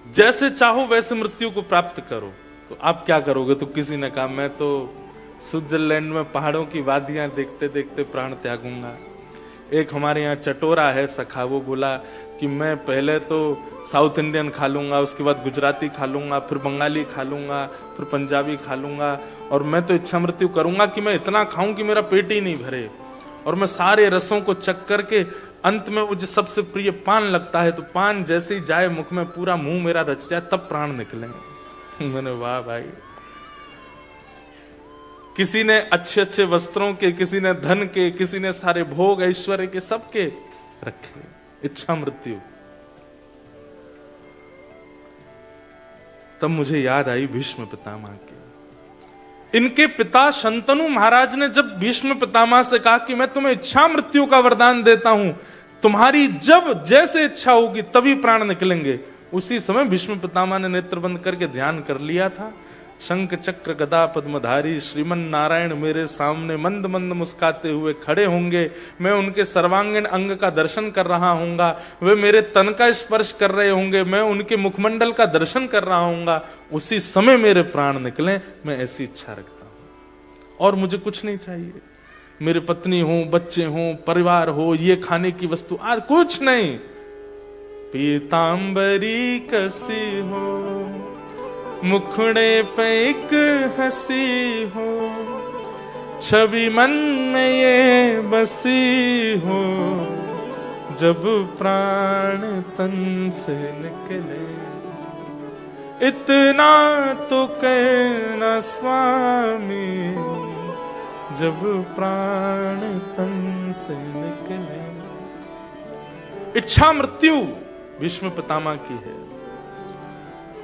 [SPEAKER 1] जैसे चाहो वैसे मृत्यु को प्राप्त करो, तो आप क्या करोगे? तो किसी ने कहा मैं तो स्विट्जरलैंड में पहाड़ों की वादियां देखते देखते प्राण त्यागूंगा। एक हमारे यहाँ चटोरा है सखा, वो बोला कि मैं पहले तो साउथ इंडियन खा लूंगा, उसके बाद गुजराती खा लूंगा, फिर बंगाली खा लूंगा, फिर पंजाबी खा लूंगा, और मैं तो इच्छा मृत्यु करूंगा कि मैं इतना खाऊं कि मेरा पेट ही नहीं भरे, और मैं सारे रसों को चख करके अंत में मुझे सबसे प्रिय पान लगता है, तो पान जैसे ही जाए मुख में पूरा मुंह मेरा रच जाए तब प्राण निकलेंगे। मैंने वाह भाई, किसी ने अच्छे अच्छे वस्त्रों के, किसी ने धन के, किसी ने सारे भोग ऐश्वर्य के, सबके रखे इच्छा मृत्यु। तब मुझे याद आई भीष्म पितामह की। इनके पिता शंतनु महाराज ने जब भीष्म पितामह से कहा कि मैं तुम्हें इच्छा मृत्यु का वरदान देता हूं, तुम्हारी जब जैसे इच्छा होगी तभी प्राण निकलेंगे, उसी समय भीष्म पितामह ने नेत्र बंद करके ध्यान कर लिया था। शंख चक्र गदा पद्मधारी श्रीमन नारायण मेरे सामने मंद मंद मुस्काते हुए खड़े होंगे, मैं उनके सर्वांगीण अंग का दर्शन कर रहा हूंगा, वे मेरे तन का स्पर्श कर रहे होंगे, मैं उनके मुखमंडल का दर्शन कर रहा हूंगा, उसी समय मेरे प्राण निकले। मैं ऐसी इच्छा रखता हूं और मुझे कुछ नहीं चाहिए। मेरे पत्नी हो, बच्चे हो, परिवार हो, ये खाने की वस्तु आज कुछ नहीं। पीतांबरी कसी हो, मुखड़े पे एक हंसी हो, छवि मन में ये बसी हो, जब प्राण तन से निकले, इतना तो कहना स्वामी, जब प्राण तन से निकले। इच्छा मृत्यु भीष्म पितामह की है,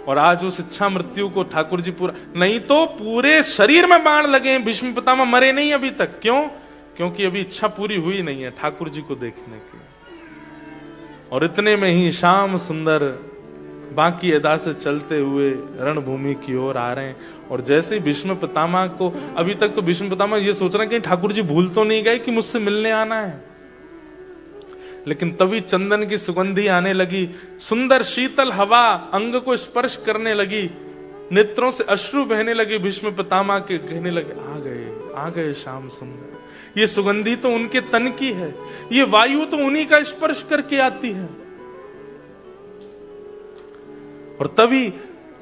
[SPEAKER 1] और आज उस इच्छा मृत्यु को ठाकुर जी पूरा, नहीं तो पूरे शरीर में बाण लगे हैं, भीष्म पितामह मरे नहीं अभी तक। क्यों? क्योंकि अभी इच्छा पूरी हुई नहीं है ठाकुर जी को देखने की। और इतने में ही श्याम सुंदर बाकी अदा से चलते हुए रणभूमि की ओर आ रहे हैं। और जैसे ही भीष्म पितामह को, अभी तक तो भीष्म पितामह ये सोच रहे हैं कि ठाकुर जी भूल तो नहीं गए कि मुझसे मिलने आना है, लेकिन तभी चंदन की सुगंधी आने लगी, सुंदर शीतल हवा अंग को स्पर्श करने लगी, नेत्रों से अश्रु बहने लगे भीष्म पितामह के, कहने लगे आ गए श्याम सुंदर। ये सुगंधी तो उनके तन की है, ये वायु तो उन्हीं का स्पर्श करके आती है। और तभी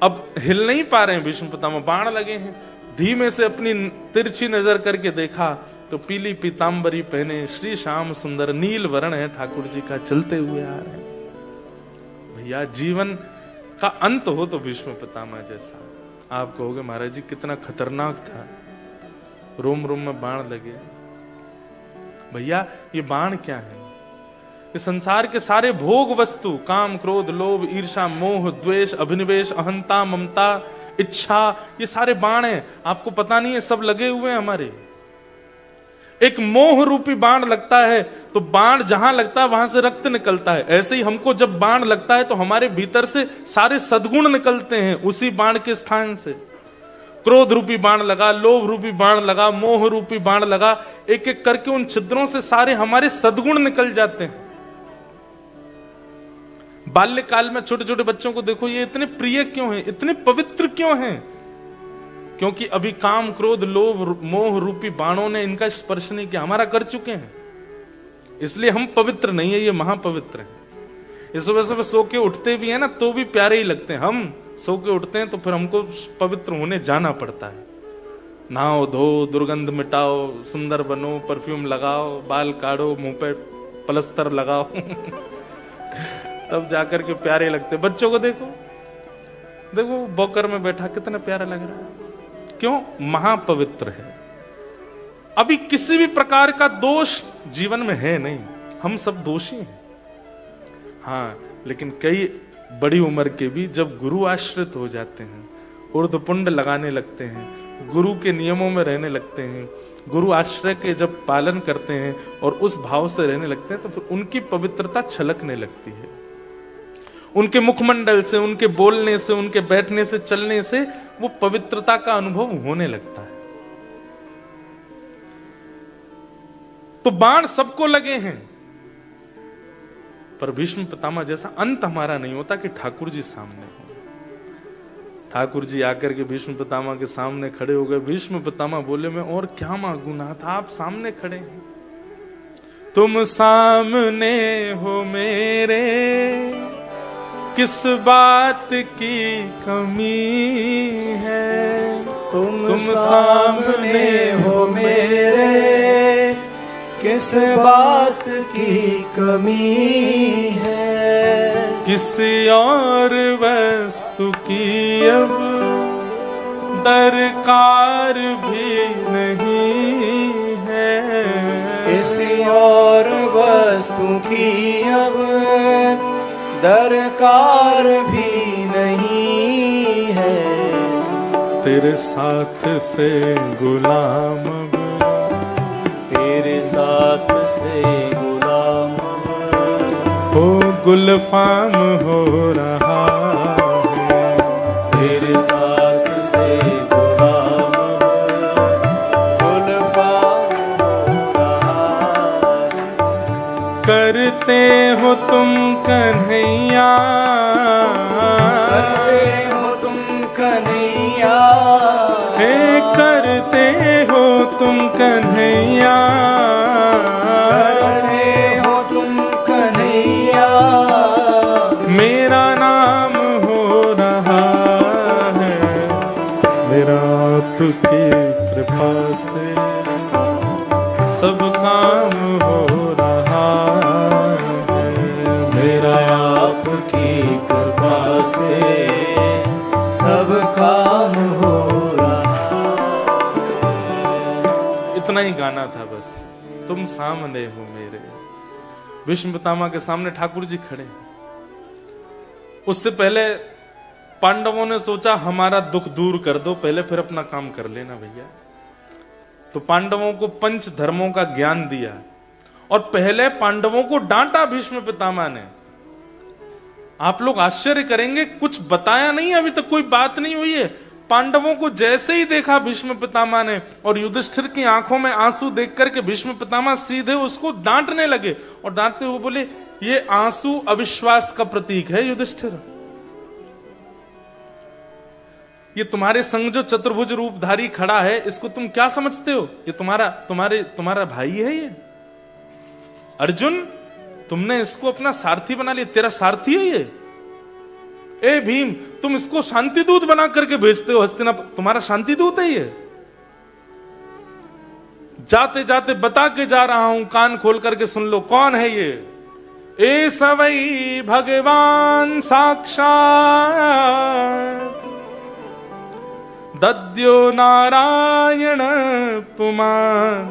[SPEAKER 1] अब हिल नहीं पा रहे हैं भीष्म पितामह, बाण लगे हैं। धीमे से अपनी तिरछी नजर करके देखा तो पीली पीतांबरी पहने श्री श्याम सुंदर, नील वर्ण है ठाकुर जी का, चलते हुए आ रहे हैं। भैया जीवन का अंत हो तो भीष्म पितामह जैसा। आप कहोगे महाराज जी कितना खतरनाक था, रोम रोम में बाण लगे। भैया ये बाण क्या है? इस संसार के सारे भोग वस्तु, काम क्रोध लोभ ईर्षा मोह द्वेष अभिनिवेश अहंता ममता इच्छा, ये सारे बाण हैं। आपको पता नहीं है, सब लगे हुए हैं हमारे। एक मोह रूपी बाण लगता है तो बाण जहां लगता है वहां से रक्त निकलता है। ऐसे ही हमको जब बाण लगता है तो हमारे भीतर से सारे सद्गुण निकलते हैं उसी बाण के स्थान से। क्रोध रूपी बाण लगा, लोभ रूपी बाण लगा, मोह रूपी बाण लगा, एक एक करके उन छिद्रों से सारे हमारे सद्गुण निकल जाते हैं। बाल्यकाल में छोटे छोटे बच्चों को देखो, ये इतने प्रिय क्यों हैं, इतने पवित्र क्यों हैं? क्योंकि अभी काम, क्रोध, लोभ, मोह रूपी बाणों ने इनका स्पर्श नहीं किया, हमारा कर चुके हैं। इसलिए हम पवित्र नहीं है, ये महापवित्र है। इस वजह से सो के उठते भी है ना तो भी प्यारे ही लगते हैं। हम सो के उठते हैं तो फिर हमको पवित्र होने जाना पड़ता है। नहाओ धो, दुर्गंध मिटाओ, सुंदर बनो, परफ्यूम लगाओ, बाल काटो, मुंह पे प्लस्तर लगाओ तब जाकर के प्यारे लगते। बच्चों को देखो, देखो बॉकर में बैठा कितना प्यारा लग रहा है। क्यों? महापवित्र है। अभी किसी भी प्रकार का दोष जीवन में है नहीं, हम सब दोषी हैं। हाँ, लेकिन कई बड़ी उम्र के भी जब गुरु आश्रित हो जाते हैं, ऊर्ध्वपुंड लगाने लगते हैं, गुरु के नियमों में रहने लगते हैं, गुरु आश्रय के जब पालन करते हैं और उस भाव से रहने लगते हैं तो फिर उनकी पवित्रता छलकने लगती है। उनके मुखमंडल से, उनके बोलने से, उनके बैठने से, चलने से वो पवित्रता का अनुभव होने लगता है। तो बाण सबको लगे हैं, पर भीष्म पितामह जैसा अंत हमारा नहीं होता कि ठाकुर जी सामने हो। ठाकुर जी आकर के भीष्म पितामह के सामने खड़े हो गए। भीष्म पितामह बोले, मैं और क्या मांगू नाथ, आप सामने खड़े हैं, तुम सामने हो मेरे, किस बात की कमी है।
[SPEAKER 2] तुम सामने हो मेरे, किस बात की कमी है।
[SPEAKER 1] किसी और वस्तु की अब दरकार भी नहीं है।
[SPEAKER 2] किसी और वस्तु की अब दरकार भी नहीं है।
[SPEAKER 1] तेरे साथ से गुलाम,
[SPEAKER 2] तेरे साथ से गुलाम
[SPEAKER 1] हो गुलफाम हो रहा है।
[SPEAKER 2] तेरे साथ से गुलाम गुलफाम हो रहा है।
[SPEAKER 1] करते हो तुम कन्हैया,
[SPEAKER 2] करते हो तुम कन्हैया,
[SPEAKER 1] हे करते हो तुम कन्हैया,
[SPEAKER 2] करते हो तुम कन्हैया।
[SPEAKER 1] मेरा नाम हो रहा है, मेरा आपकी कृपा से सब काम हो रहा है।
[SPEAKER 2] मेरा आपकी कृपा से सब काम हो रहा है।
[SPEAKER 1] इतना ही गाना था बस, तुम सामने हो मेरे। भीष्म पितामह के सामने ठाकुर जी खड़े। उससे पहले पांडवों ने सोचा हमारा दुख दूर कर दो, पहले फिर अपना काम कर लेना भैया। तो पांडवों को पंच धर्मों का ज्ञान दिया और पहले पांडवों को डांटा भीष्म पितामह ने। आप लोग आश्चर्य करेंगे, कुछ बताया नहीं, अभी तक कोई बात नहीं हुई है। पांडवों को जैसे ही देखा भीष्म पितामह ने और युधिष्ठिर की आंखों में आंसू देख करके भीष्म पितामह सीधे उसको डांटने लगे और डांटते हुए बोले, ये आंसू अविश्वास का प्रतीक है युधिष्ठिर। ये तुम्हारे संग जो चतुर्भुज रूपधारी खड़ा है, इसको तुम क्या समझते हो? ये तुम्हारा भाई है ये अर्जुन। तुमने इसको अपना सारथी बना लिया, तेरा सारथी है ये। ए भीम, तुम इसको शांति दूत बना करके भेजते हो हस्तिनापुर, तुम्हारा शांति दूत है ये। जाते जाते बता के जा रहा हूं, कान खोल करके सुन लो, कौन है ये? ए सवई भगवान साक्षात दद्यो नारायण पुमान।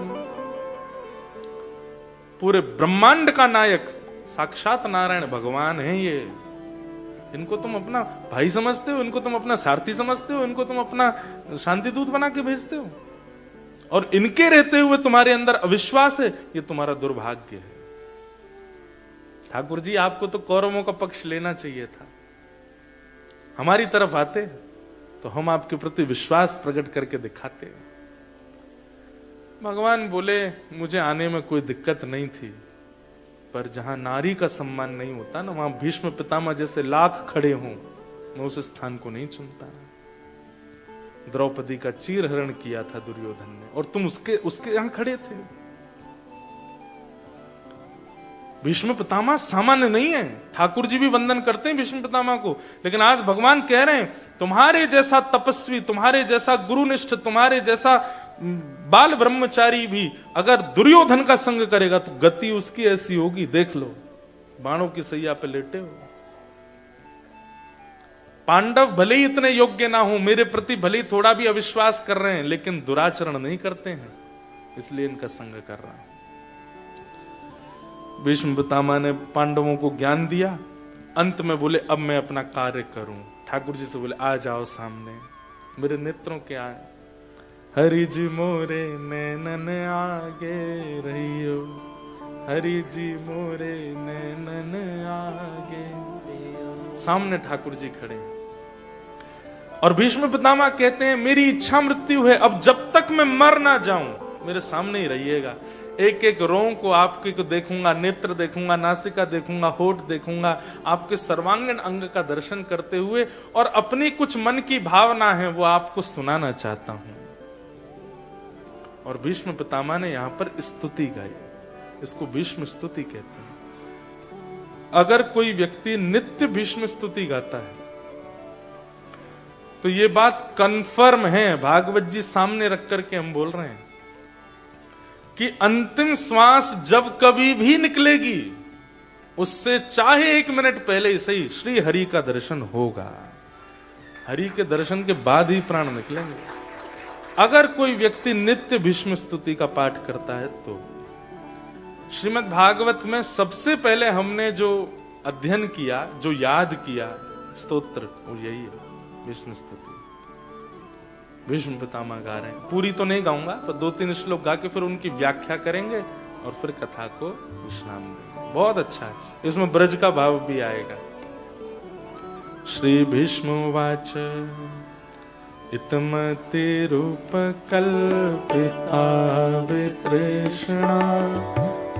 [SPEAKER 1] पूरे ब्रह्मांड का नायक साक्षात नारायण भगवान है ये। इनको तुम अपना भाई समझते हो, इनको तुम अपना सारथी समझते हो, इनको तुम अपना शांति दूत बना के भेजते हो। और इनके रहते हुए तुम्हारे अंदर अविश्वास है, ये तुम्हारा दुर्भाग्य है। ठाकुर जी, आपको तो कौरवों का पक्ष लेना चाहिए था। हमारी तरफ आते तो हम आपके प्रति विश्वास प्रकट करके दिखाते। भगवान बोले, मुझे आने में कोई दिक्कत नहीं थी, पर जहां नारी का सम्मान नहीं होता ना, वहां भीष्म पितामह जैसे लाख खड़े हों, मैं उस स्थान को नहीं चुनता। द्रौपदी का चीरहरण किया था दुर्योधन ने, और तुम उसके यहां खड़े थे। भीष्म पितामह सामान्य नहीं है। ठाकुर जी भी वंदन करते हैं भीष्म पितामह को, लेकिन आज भगवान कह रहे हैं, तुम्हारे जैसा तपस्वी, तुम्हारे जैसा गुरुनिष्ठ, तुम्हारे जैसा बाल ब्रह्मचारी भी अगर दुर्योधन का संग करेगा तो गति उसकी ऐसी होगी, देख लो, बाणों की सैया पे लेटे हो। पांडव भले ही इतने योग्य ना हो, मेरे प्रति भले ही थोड़ा भी अविश्वास कर रहे हैं, लेकिन दुराचरण नहीं करते हैं, इसलिए इनका संग कर रहा हूं। भीष्म पितामह ने पांडवों को ज्ञान दिया, अंत में बोले, अब मैं अपना कार्य करूं। ठाकुर जी से बोले, आ जाओ सामने, मेरे नेत्रों के आए। हरि जी मोरे नैनन आगे रहियो, हरि जी मोरे नैनन आगे। सामने ठाकुर जी खड़े और भीष्म पितामह कहते हैं, मेरी इच्छा मृत्यु है, अब जब तक मैं मर ना जाऊं मेरे सामने ही रहिएगा। एक एक रों को आपके को देखूंगा, नेत्र देखूंगा, नासिका देखूंगा, होठ देखूंगा, आपके सर्वांगीण अंग का दर्शन करते हुए, और अपनी कुछ मन की भावना है वो आपको सुनाना चाहता हूं। और भीष्म पितामह ने यहां पर स्तुति गाई, इसको भीष्म स्तुति कहते हैं। अगर कोई व्यक्ति नित्य भीष्म स्तुति गाता है तो ये बात कंफर्म है, भागवत जी सामने रख करके हम बोल रहे हैं कि अंतिम श्वास जब कभी भी निकलेगी, उससे चाहे 1 मिनट पहले ही सही श्री हरि का दर्शन होगा। हरि के दर्शन के बाद ही प्राण निकलेंगे। अगर कोई व्यक्ति नित्य भीष्म स्तुति का पाठ करता है तो श्रीमद् भागवत में सबसे पहले हमने जो अध्ययन किया, जो याद किया स्तोत्र, वो यही है, भीष्म स्तुति। भीष्म पितामह गा रहे हैं, पूरी तो नहीं गाऊंगा, पर 2-3 श्लोक गा के फिर उनकी व्याख्या करेंगे और फिर कथा को विश्राम देंगे। बहुत अच्छा है, इसमें ब्रज का भाव भी आएगा। श्री भीष्म वाच इतमति रूप कल्पिता वितृष्णा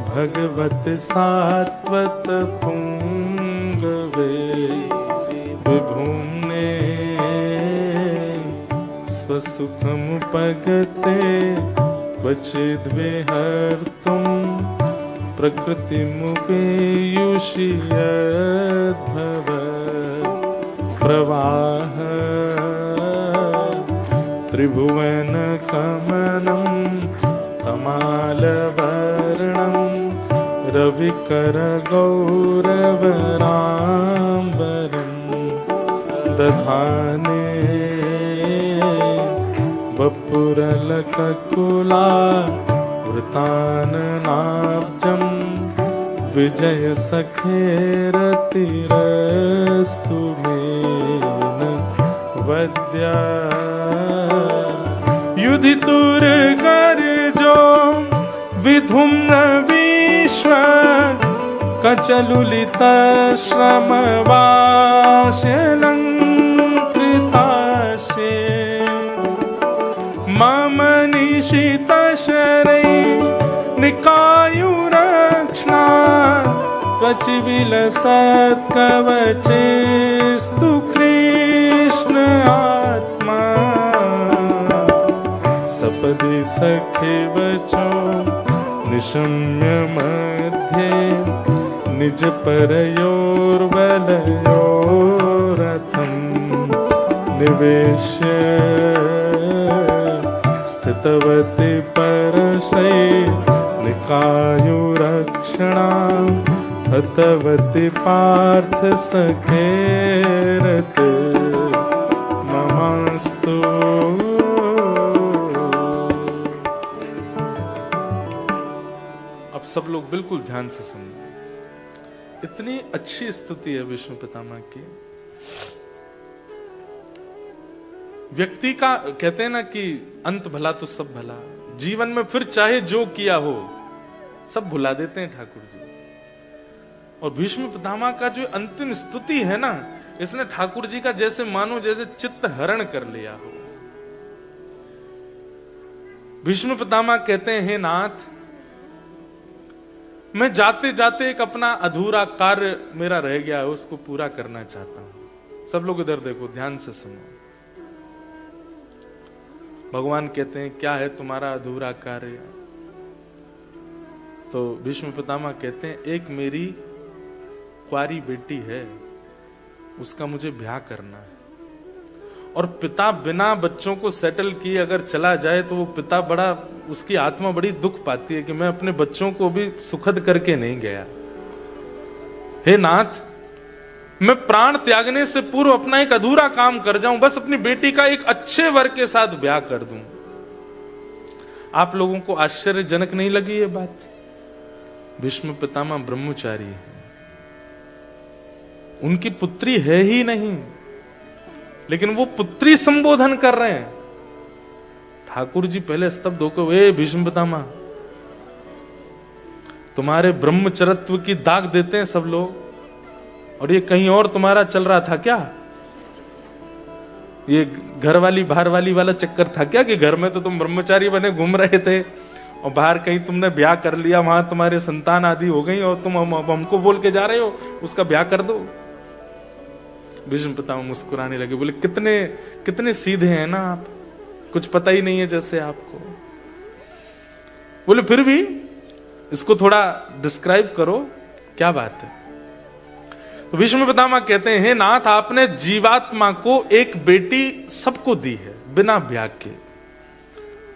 [SPEAKER 1] भगवत सात्वत पुंगवे विभुम्ने स्वसुखमुपगते क्वचिद्विहर्तुं प्रकृतिमुपेयुषि यद्भव प्रवाह त्रिभुवन कमनं तमालवर्णं रविकर गौरवराम्बरं दधाने वपुरलककुला वृताननाब्जं विजय सखेरतिरस्तु मेन वद्या युधितुर्गर्जो विधुम्न विश्व कचलुलितश्रमवाशलङ्कृताशे मम निशितशरै निकायुरक्ष्णा त्वचिविलसत्कवचेस्तु कृष्ण आत्मा सपदि सखे वचो निशम्य मध्ये निज परयोर्वलयोरथं निवेश्य स्थितवति परशै निकायुरक्षणा हतवति पार्थ सखेरत ममास्तु। अब सब लोग बिल्कुल ध्यान से सुनना, इतनी अच्छी स्तुति है भीष्म पितामह की। व्यक्ति का कहते हैं ना कि अंत भला तो सब भला, जीवन में फिर चाहे जो किया हो सब भुला देते हैं ठाकुर जी। और भीष्म पितामह का जो अंतिम स्तुति है ना, इसने ठाकुर जी का जैसे मानो जैसे चित्त हरण कर लिया हो। भीष्म पितामह कहते हैं, हे नाथ, मैं जाते जाते एक अपना अधूरा कार्य मेरा रह गया है, उसको पूरा करना चाहता हूं। सब लोग इधर देखो, ध्यान से सुनो। भगवान कहते हैं, क्या है तुम्हारा अधूरा कार्य? तो भीष्म पितामह कहते हैं, एक मेरी कुंवारी बेटी है, उसका मुझे ब्याह करना है। और पिता बिना बच्चों को सेटल किए अगर चला जाए तो वो पिता बड़ा, उसकी आत्मा बड़ी दुख पाती है कि मैं अपने बच्चों को भी सुखद करके नहीं गया। हे नाथ, मैं प्राण त्यागने से पूर्व अपना एक अधूरा काम कर जाऊं, बस अपनी बेटी का एक अच्छे वर के साथ ब्याह कर दूं। आप लोगों को आश्चर्यजनक नहीं लगी ये बात? भीष्म पितामह ब्रह्मचारी है, उनकी पुत्री है ही नहीं, लेकिन वो पुत्री संबोधन कर रहे हैं। ठाकुर जी पहले स्तब्ध होकर, ए भीष्म पितामह, तुम्हारे ब्रह्मचर्यत्व की दाग देते हैं सब लोग, और ये कहीं और तुम्हारा चल रहा था क्या? ये घर वाली बाहर वाली वाला चक्कर था क्या, कि घर में तो तुम ब्रह्मचारी बने घूम रहे थे और बाहर कहीं तुमने ब्याह कर लिया, वहां तुम्हारे संतान आदि हो गई और तुम हमको बोल के जा रहे हो उसका ब्याह कर दो। भीष्म पितामह मुस्कुराने लगे, बोले, कितने कितने सीधे हैं ना आप, कुछ पता ही नहीं है जैसे आपको। बोले, फिर भी इसको थोड़ा डिस्क्राइब करो, क्या बात है? तो भीष्म पितामह कहते हैं, हे नाथ, आपने जीवात्मा को एक बेटी सबको दी है बिना ब्याह के,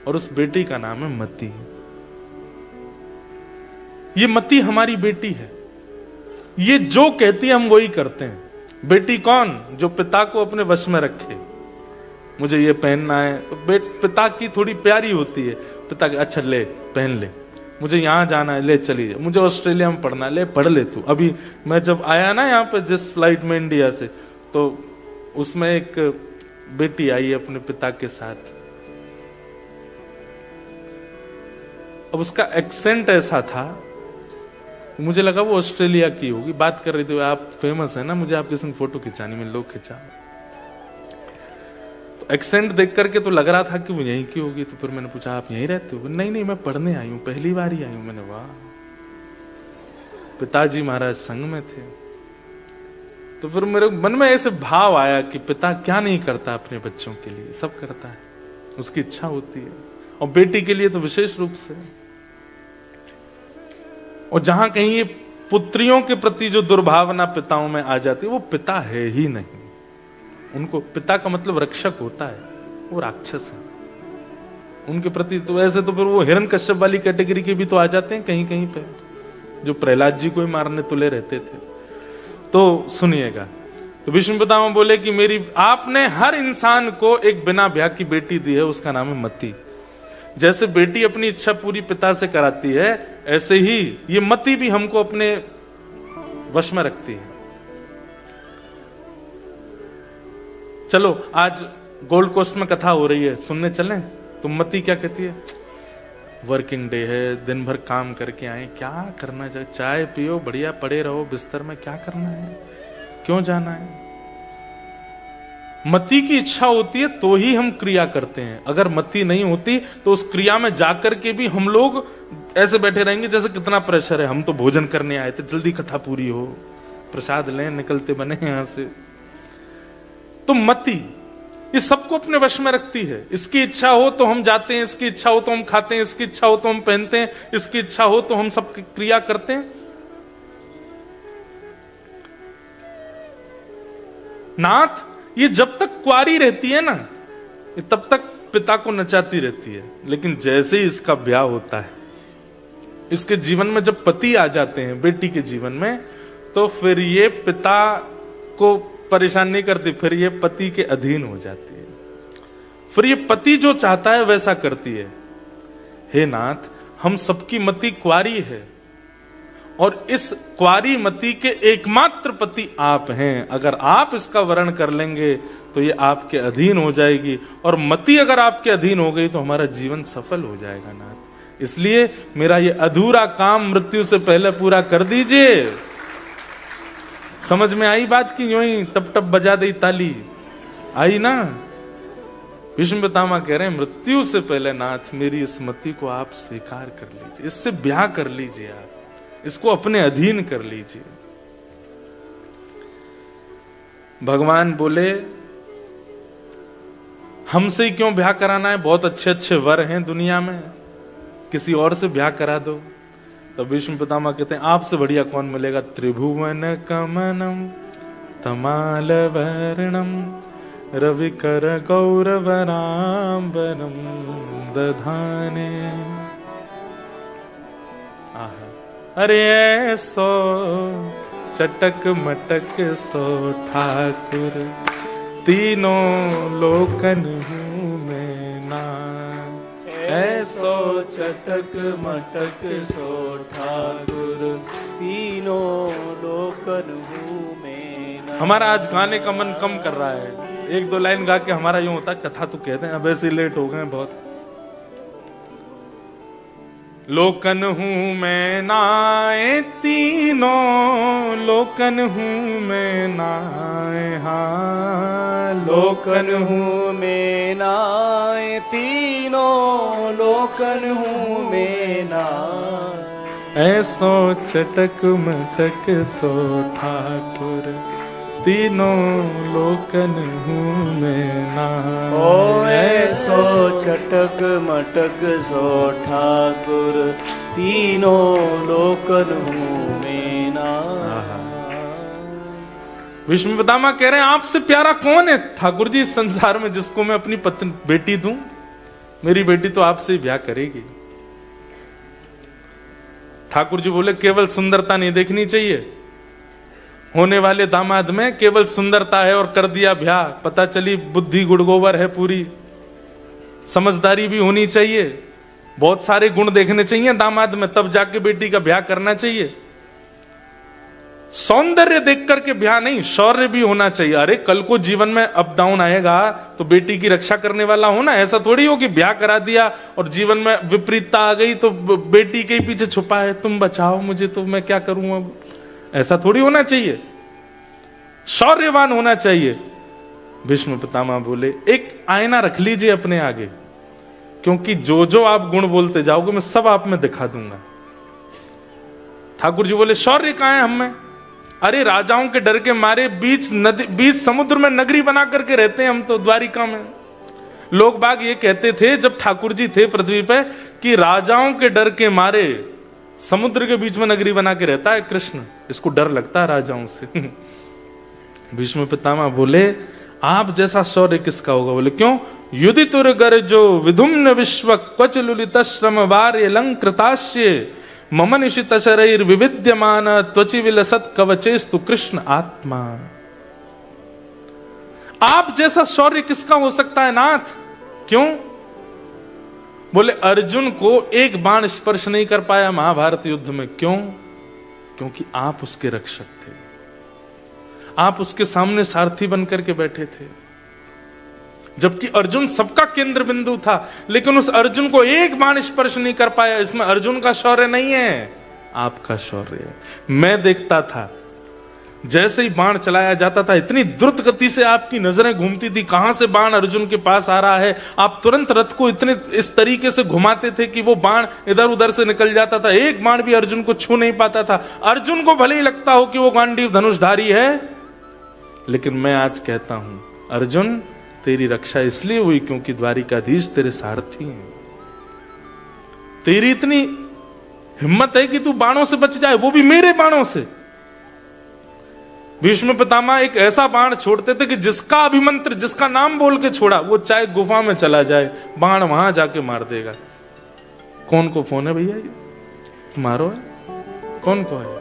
[SPEAKER 1] और उस बेटी का नाम है मति। ये मति हमारी बेटी है, ये जो कहती है हम वही करते हैं। बेटी कौन? जो पिता को अपने वश में रखे। मुझे ये पहनना है, पिता की थोड़ी प्यारी होती है, पिता के, अच्छा ले पहन ले, मुझे यहां जाना है, ले चली जा, मुझे ऑस्ट्रेलिया में पढ़ना है, ले पढ़ ले तू। अभी मैं जब आया ना यहाँ पे जिस फ्लाइट में इंडिया से, तो उसमें एक बेटी आई अपने पिता के साथ। अब उसका एक्सेंट ऐसा था, मुझे लगा वो ऑस्ट्रेलिया की होगी। बात कर रही थी, आप फेमस है ना, मुझे आपके संग फोटो खिंचानी में, लोग खिंचा। तो एक्सेंट देख करके तो लग रहा था कि वो यहीं की होगी। तो फिर मैंने पूछा, आप यहीं रहते हो? नहीं नहीं, मैं पढ़ने आई हूं, पहली बार ही आई हूं। मैंने, वाह, पिताजी महाराज संग में थे। तो फिर मेरे मन में ऐसे भाव आया कि पिता क्या नहीं करता अपने बच्चों के लिए, सब करता है, उसकी इच्छा होती है, और बेटी के लिए तो विशेष रूप से। और जहां कहीं ये पुत्रियों के प्रति जो दुर्भावना पिताओं में आ जाती है, वो पिता है ही नहीं। उनको पिता का मतलब रक्षक होता है, वो राक्षस है उनके प्रति। तो ऐसे तो फिर वो हिरण्यकश्यप वाली कैटेगरी के भी तो आ जाते हैं कहीं कहीं पे, जो प्रहलाद जी को ही मारने तुले रहते थे। तो सुनिएगा, तो भीष्म पितामह बोले कि मेरी, आपने हर इंसान को एक बिना ब्याह की बेटी दी है, उसका नाम है मति। जैसे बेटी अपनी इच्छा पूरी पिता से कराती है, ऐसे ही ये मति भी हमको अपने वश में रखती है। चलो आज गोल्ड कोस्ट में कथा हो रही है, सुनने चलें? तो मति क्या कहती है? वर्किंग डे है, दिन भर काम करके आए, क्या करना चाहिए? चाय पियो, बढ़िया पड़े रहो बिस्तर में, क्या करना है, क्यों जाना है? मति की इच्छा होती है तो ही हम क्रिया करते हैं। अगर मति नहीं होती तो उस क्रिया में जाकर के भी हम लोग ऐसे बैठे रहेंगे जैसे कितना प्रेशर है, हम तो भोजन करने आए थे, जल्दी कथा पूरी हो, प्रसाद लें, निकलते बने यहां से। तो मति ये सबको अपने वश में रखती है। इसकी इच्छा हो तो हम जाते हैं, इसकी इच्छा हो तो हम खाते हैं, इसकी इच्छा हो तो हम पहनते हैं, इसकी इच्छा हो तो हम सब क्रिया करते हैं। नाथ ये जब तक कुंवारी रहती है ना, ये तब तक पिता को नचाती रहती है, लेकिन जैसे ही इसका ब्याह होता है, इसके जीवन में जब पति आ जाते हैं बेटी के जीवन में, तो फिर ये पिता को परेशान नहीं करती, फिर ये पति के अधीन हो जाती है। फिर ये पति जो चाहता है वैसा करती है। हे नाथ, हम सबकी मति कुंवारी है, और इस कुंवारी मति के एकमात्र पति आप हैं। अगर आप इसका वर्ण कर लेंगे तो ये आपके अधीन हो जाएगी, और मति अगर आपके अधीन हो गई तो हमारा जीवन सफल हो जाएगा नाथ। इसलिए मेरा ये अधूरा काम मृत्यु से पहले पूरा कर दीजिए। समझ में आई बात की? यूं ही टप टप बजा दी ताली, आई ना? भीष्म पितामह कह रहे हैं मृत्यु से पहले नाथ मेरी इस मति को आप स्वीकार कर लीजिए, इससे ब्याह कर लीजिए, आप इसको अपने अधीन कर लीजिए। भगवान बोले हमसे ही क्यों ब्याह कराना है, बहुत अच्छे अच्छे वर हैं दुनिया में, किसी और से ब्याह करा दो। तो भीष्म पितामह कहते हैं आपसे बढ़िया कौन मिलेगा? त्रिभुवन कमनम तमाल वर्णम रविकर गौरवराम्बरम दधाने। अरे ऐसो चटक मटक सो ठाकुर, तीनों लोकन हूँ मैं ना।
[SPEAKER 2] ऐसो चटक मटक सो ठाकुर, तीनों लोकन हूँ मैं ना।
[SPEAKER 1] हमारा आज गाने का मन कम कर रहा है, एक दो लाइन गा के हमारा यूं होता कथा तो कहते हैं, अब ऐसे लेट हो गए बहुत। लोकन हूं मैं नाए, तीनों लोकन हूं मैं नाए, हाँ
[SPEAKER 2] लोकन हूँ मैं नाए, तीनों लोकन हूँ मैं नाए।
[SPEAKER 1] ऐसो चटक मटक सो ठाकुर, तीनों लोकन हूँ मैं नाए।
[SPEAKER 2] ओ ऐसो चटक मटक सो ठाकुर, तीनों लोकन हूँ मैं नाए।
[SPEAKER 1] विष्णु पितामह कह रहे हैं आपसे प्यारा कौन है ठाकुर जी इस संसार में, जिसको मैं अपनी पत्नी बेटी दूं? मेरी बेटी तो आपसे ही ब्याह करेगी। ठाकुर जी बोले केवल सुंदरता नहीं देखनी चाहिए, होने वाले दामाद में केवल सुंदरता है और कर दिया ब्याह, पता चली बुद्धि गुड़गोबर है पूरी, समझदारी भी होनी चाहिए, बहुत सारे गुण देखने चाहिए दामाद में, तब जाके बेटी का ब्याह करना चाहिए। सौंदर्य देख करके ब्याह नहीं, शौर्य भी होना चाहिए। अरे कल को जीवन में अप डाउन आएगा तो बेटी की रक्षा करने वाला होना, ऐसा थोड़ी हो कि ब्याह करा दिया और जीवन में विपरीतता आ गई तो बेटी के पीछे छुपा है, तुम बचाओ मुझे तो मैं क्या करूं अब, ऐसा थोड़ी होना चाहिए। शौर्यवान होना चाहिए। भीष्म पितामह बोले एक आईना रख लीजिए अपने आगे, क्योंकि जो जो आप गुण बोलते जाओगे मैं सब आप में दिखा दूंगा। ठाकुर जी बोले शौर्य कहां है हम में? अरे राजाओं के डर के मारे बीच समुद्र में नगरी बना करके रहते हैं हम तो द्वारिका में। लोग बाग ये कहते थे जब ठाकुर जी थे पृथ्वी पे कि राजाओं के डर के मारे समुद्र के बीच में नगरी बना के रहता है कृष्ण, इसको डर लगता है राजाओं से। भीष्म पितामह बोले आप जैसा शौर्य किसका होगा? बोले क्यों? युधितुर गर्जो विधुम्न विश्व क्वच लुलित श्रम वार्य लंकृताश्य मम निशित शरीर विविद्यमान त्वचि विलसत कवचेस्तु कृष्ण आत्मा। आप जैसा शौर्य किसका हो सकता है नाथ? क्यों? बोले अर्जुन को एक बाण स्पर्श नहीं कर पाया महाभारत युद्ध में, क्यों? क्योंकि आप उसके रक्षक थे, आप उसके सामने सारथी बनकर के बैठे थे, जबकि अर्जुन सबका केंद्र बिंदु था, लेकिन उस अर्जुन को एक बाण स्पर्श नहीं कर पाया। इसमें अर्जुन का शौर्य नहीं है, आपका शौर्य है। मैं देखता था जैसे ही बाण चलाया जाता था इतनी द्रुत गति से आपकी नजरें घूमती थी, कहां से बाण अर्जुन के पास आ रहा है। आप तुरंत रथ को इतने इस तरीके से घुमाते थे कि वो बाण इधर उधर से निकल जाता था, एक बाण भी अर्जुन को छू नहीं पाता था। अर्जुन को भले ही लगता हो कि वो गांडीव धनुषधारी है, लेकिन मैं आज कहता हूं अर्जुन तेरी रक्षा इसलिए हुई क्योंकि द्वारिकाधीश तेरे सारथी हैं। तेरी इतनी हिम्मत है कि तू बाणों से बच जाए, वो भी मेरे बाणों से। भीष्म पितामह एक ऐसा बाण छोड़ते थे कि जिसका अभिमंत्र, जिसका नाम बोल के छोड़ा, वो चाहे गुफा में चला जाए, बाण वहां जाके मार देगा। कौन को फोन है भैया? ये तुम्हारो है? कौन को है?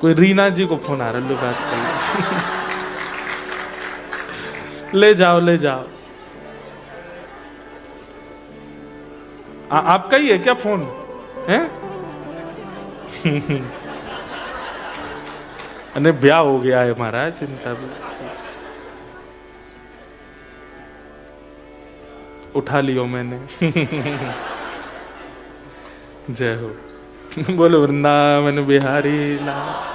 [SPEAKER 1] कोई रीना जी को फोन आ रहा, लो बात कर ले जाओ ले जाओ। आपका ही है क्या फोन है? अरे ब्याह हो गया है महाराज, चिंता भी। उठा लियो मैंने। जय हो। बोलो वृंदावन बिहारी लाल।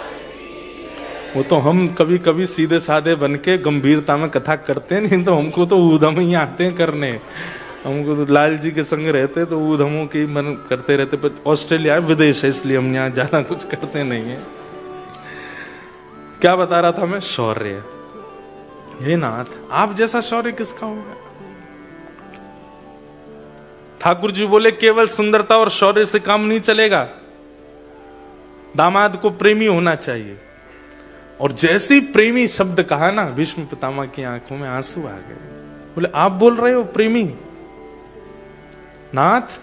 [SPEAKER 1] वो तो हम कभी कभी सीधे साधे बन के गंभीरता में कथा करते नहीं, तो हमको तो ऊधम ही आते हैं करने। हमको तो लाल जी के संग रहते तो ऊधमों की मन करते रहते, पर ऑस्ट्रेलिया विदेश है इसलिए हम यहाँ ज्यादा कुछ करते नहीं है। क्या बता रहा था मैं? शौर्य। हे नाथ, आप जैसा शौर्य किसका होगा? ठाकुर जी बोले केवल सुंदरता और शौर्य से काम नहीं चलेगा, दामाद को प्रेमी होना चाहिए। और जैसे ही प्रेमी शब्द कहा ना, भीष्म पितामह की आंखों में आंसू आ गए। बोले आप बोल रहे हो प्रेमी? नाथ,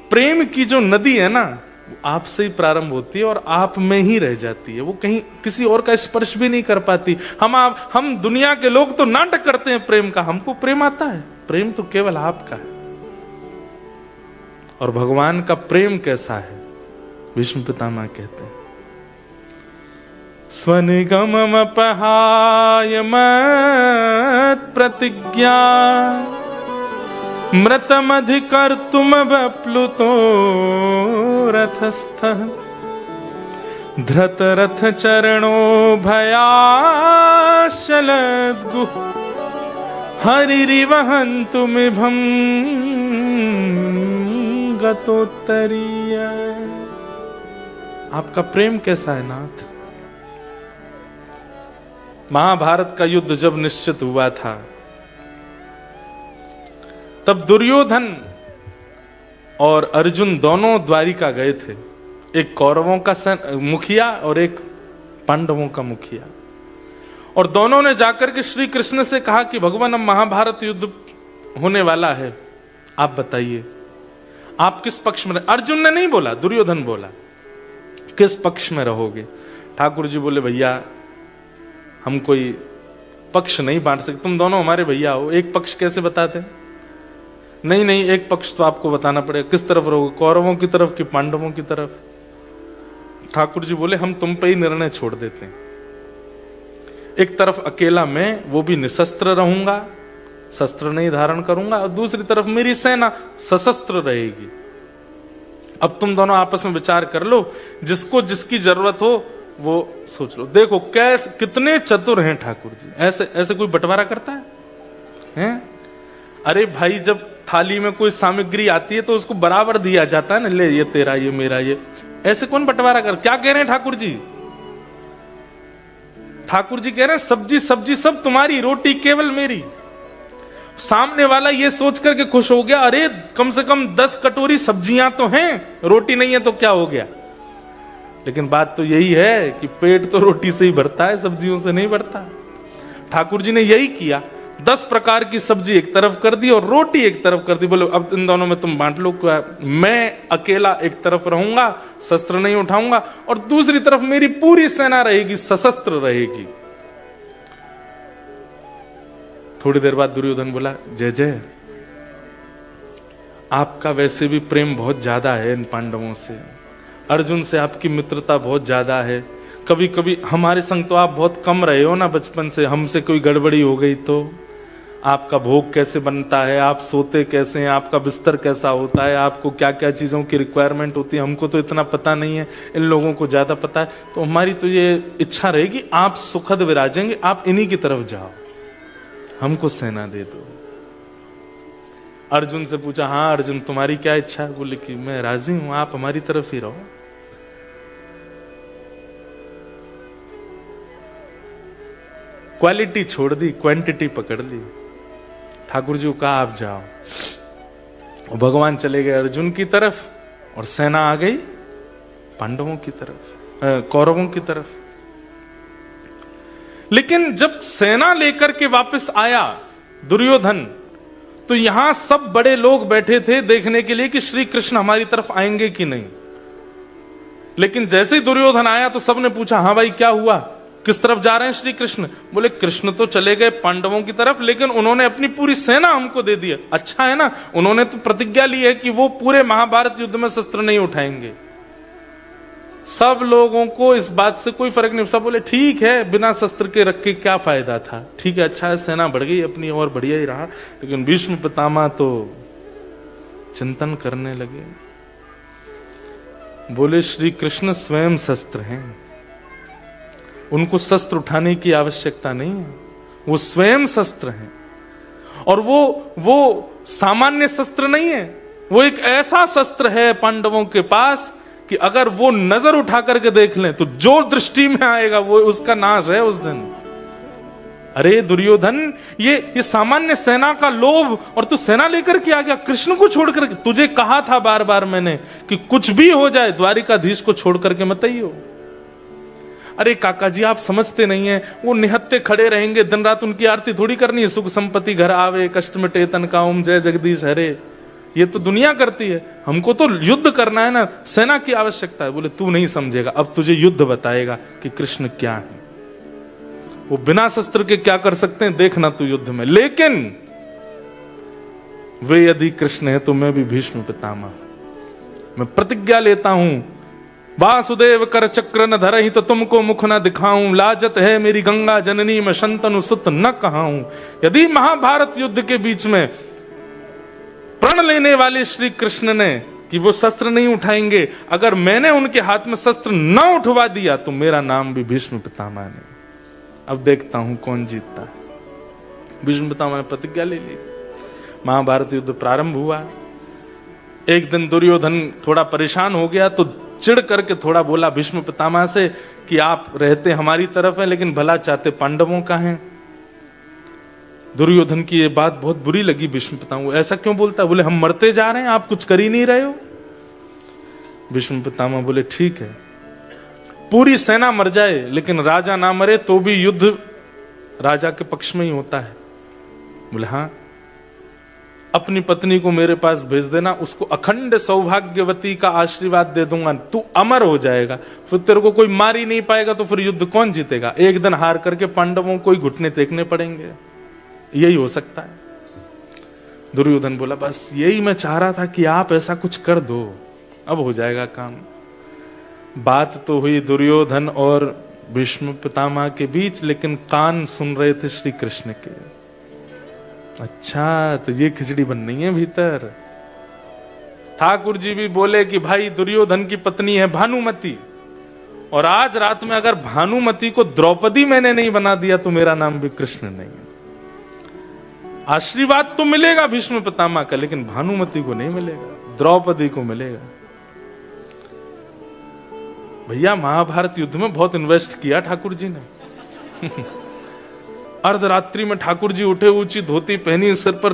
[SPEAKER 1] प्रेम की जो नदी है ना, आपसे ही प्रारंभ होती है और आप में ही रह जाती है, वो कहीं किसी और का स्पर्श भी नहीं कर पाती। हम दुनिया के लोग तो नाटक करते हैं प्रेम का, हमको प्रेम आता है। प्रेम तो केवल आपका है। और भगवान का प्रेम कैसा है? भीष्म पितामह कहते हैं, स्वनिगममपहाय मत् प्रतिज्ञा मृतमधिकर्तुम बप्लुतो रथस्थः धृतरथ चरणो भयाशलद्गुः हरिरिवहन्तुमिभं गतोत्तरीय। आपका प्रेम कैसा है नाथ? महाभारत का युद्ध जब निश्चित हुआ था, तब दुर्योधन और अर्जुन दोनों द्वारिका गए थे। एक कौरवों का मुखिया और एक पांडवों का मुखिया। और दोनों ने जाकर के श्री कृष्ण से कहा कि भगवान, अब महाभारत युद्ध होने वाला है, आप बताइए आप किस पक्ष में? अर्जुन ने नहीं बोला, दुर्योधन बोला, किस पक्ष में रहोगे? ठाकुर जी बोले, भैया हम कोई पक्ष नहीं बांट सकते, तुम दोनों हमारे भैया हो, एक पक्ष कैसे बताते? नहीं, एक पक्ष तो आपको बताना पड़ेगा। किस तरफ रहोगे? कौरवों की तरफ कि पांडवों की तरफ? ठाकुर जी बोले, हम तुम पे ही निर्णय छोड़ देते हैं। एक तरफ अकेला मैं, वो भी निशस्त्र रहूंगा, शस्त्र नहीं धारण करूंगा, और दूसरी तरफ मेरी सेना सशस्त्र रहेगी। अब तुम दोनों आपस में विचार कर लो, जिसको जिसकी जरूरत हो वो सोच लो। देखो कैसे कितने चतुर हैं ठाकुर जी। ऐसे कोई बंटवारा करता है? अरे भाई, जब थाली में कोई सामग्री आती है तो उसको बराबर दिया जाता है ना, ले ये तेरा, ये मेरा, ये। ऐसे कौन बंटवारा कर? क्या कह रहे हैं ठाकुर जी? ठाकुर जी कह रहे हैं सब्जी सब तुम्हारी, रोटी केवल मेरी। सामने वाला ये सोच करके खुश हो गया, अरे कम से कम 10 कटोरी सब्जियां तो हैं, रोटी नहीं है तो क्या हो गया। लेकिन बात तो यही है कि पेट तो रोटी से ही भरता है, सब्जियों से नहीं भरता। ठाकुर जी ने यही किया, 10 प्रकार की सब्जी एक तरफ कर दी और रोटी एक तरफ कर दी। बोलो अब इन दोनों में तुम बांट लो। मैं अकेला एक तरफ रहूंगा, शस्त्र नहीं उठाऊंगा, और दूसरी तरफ मेरी पूरी सेना रहेगी, सशस्त्र रहेगी। थोड़ी देर बाद दुर्योधन बोला, जय जय, आपका वैसे भी प्रेम बहुत ज्यादा है इन पांडवों से, अर्जुन से आपकी मित्रता बहुत ज्यादा है। कभी कभी हमारे संग तो आप बहुत कम रहे हो ना बचपन से, हमसे कोई गड़बड़ी हो गई तो आपका भोग कैसे बनता है, आप सोते कैसे हैं, आपका बिस्तर कैसा होता है, आपको क्या क्या चीजों की रिक्वायरमेंट होती है, हमको तो इतना पता नहीं है, इन लोगों को ज्यादा पता है। तो हमारी तो ये इच्छा रहेगी आप सुखद विराजेंगे, आप इन्हीं की तरफ जाओ, हमको सेना दे दो। अर्जुन से पूछा, हाँ अर्जुन तुम्हारी क्या इच्छा है? बोले कि मैं राजी हूं, आप हमारी तरफ ही रहो। क्वालिटी छोड़ दी, क्वांटिटी पकड़ ली। ठाकुर जी को कहा आप जाओ, और भगवान चले गए अर्जुन की तरफ और सेना आ गई पांडवों की तरफ, कौरवों की तरफ। लेकिन जब सेना लेकर के वापस आया दुर्योधन, तो यहां सब बड़े लोग बैठे थे देखने के लिए कि श्री कृष्ण हमारी तरफ आएंगे कि नहीं। लेकिन जैसे ही दुर्योधन आया तो सबने पूछा, हाँ भाई क्या हुआ, किस तरफ जा रहे हैं श्री कृष्ण? बोले कृष्ण तो चले गए पांडवों की तरफ, लेकिन उन्होंने अपनी पूरी सेना हमको दे दी। अच्छा है ना, उन्होंने तो प्रतिज्ञा ली है कि वो पूरे महाभारत युद्ध में शस्त्र नहीं उठाएंगे। सब लोगों को इस बात से कोई फर्क नहीं। सब बोले ठीक है, बिना शस्त्र के रख के क्या फायदा था, ठीक है, अच्छा है, सेना बढ़ गई अपनी और बढ़िया ही रहा। लेकिन भीष्म पितामह तो चिंतन करने लगे। बोले श्री कृष्ण स्वयं शस्त्र हैं, उनको शस्त्र उठाने की आवश्यकता नहीं है, वो स्वयं शस्त्र हैं। और वो सामान्य शस्त्र नहीं है, वो एक ऐसा शस्त्र है पांडवों के पास कि अगर वो नजर उठा करके देख लें तो जो दृष्टि में आएगा वो उसका नाश है उस दिन। अरे दुर्योधन, ये सामान्य सेना का लोभ, और तू सेना लेकर के आ गया कृष्ण को छोड़कर। तुझे कहा था बार बार मैंने कि कुछ भी हो जाए द्वारिकाधीश को छोड़ करके मत आइयो। अरे काका जी आप समझते नहीं है, वो निहत्ते खड़े रहेंगे दिन रात, उनकी आरती थोड़ी करनी है। सुख संपत्ति घर आवे, कष्ट मिटे तन का, ओम जय जगदीश हरे, ये तो दुनिया करती है, हमको तो युद्ध करना है ना, सेना की आवश्यकता है। बोले तू नहीं समझेगा, अब तुझे युद्ध बताएगा कि कृष्ण क्या है, वो बिना शस्त्र के क्या कर सकते हैं, देखना तू युद्ध में। लेकिन वे यदि कृष्ण है तो मैं भी भीष्म पितामह, मैं प्रतिज्ञा लेता हूं, वासुदेव कर चक्र न धरहि तो तुमको मुख न दिखाऊं, लाजत है मेरी गंगा जननी मैं शंतनु सुत न कहाऊं। यदि महाभारत युद्ध के बीच में प्रण लेने वाले श्री कृष्ण ने कि वो शस्त्र नहीं उठाएंगे, अगर मैंने उनके हाथ में शस्त्र न उठवा दिया तो मेरा नाम भी भीष्म पितामह ने। अब देखता हूं कौन जीतता है। भीष्म पितामह ने प्रतिज्ञा ले ली। महाभारत युद्ध प्रारंभ हुआ। एक दिन दुर्योधन थोड़ा परेशान हो गया तो चिढ़ करके थोड़ा बोला भीष्म पितामह से कि आप रहते हमारी तरफ है लेकिन भला चाहते पांडवों का है। दुर्योधन की ये बात बहुत बुरी लगी भीष्म पितामह। ऐसा क्यों बोलता है? बोले हम मरते जा रहे हैं, आप कुछ कर ही नहीं रहे हो। भीष्म पितामह बोले ठीक है, पूरी सेना मर जाए लेकिन राजा ना मरे तो भी युद्ध राजा के पक्ष में ही होता है। बोले हाँ, अपनी पत्नी को मेरे पास भेज देना, उसको अखंड सौभाग्यवती का आशीर्वाद दे दूंगा, तू अमर हो जाएगा, फिर तेरे को कोई मार ही नहीं पाएगा, तो फिर युद्ध कौन जीतेगा? एक दिन हार करके पांडवों को ही घुटने टेकने पड़ेंगे, यही हो सकता है। दुर्योधन बोला बस यही मैं चाह रहा था कि आप ऐसा कुछ कर दो, अब हो जाएगा काम। बात तो हुई दुर्योधन और भीष्म पितामह के बीच, लेकिन कान सुन रहे थे श्री कृष्ण के। अच्छा तो ये खिचड़ी बननी है भीतर। ठाकुर जी भी बोले कि भाई दुर्योधन की पत्नी है भानुमति, और आज रात में अगर भानुमति को द्रौपदी मैंने नहीं बना दिया तो मेरा नाम भी कृष्ण नहीं है। आशीर्वाद तो मिलेगा भीष्म पितामह का, लेकिन भानुमति को नहीं मिलेगा, द्रौपदी को मिलेगा। भैया महाभारत युद्ध में बहुत इन्वेस्ट किया ठाकुर जी ने। अर्धरात्रि में ठाकुर जी उठे, ऊंची धोती पहनी, सिर पर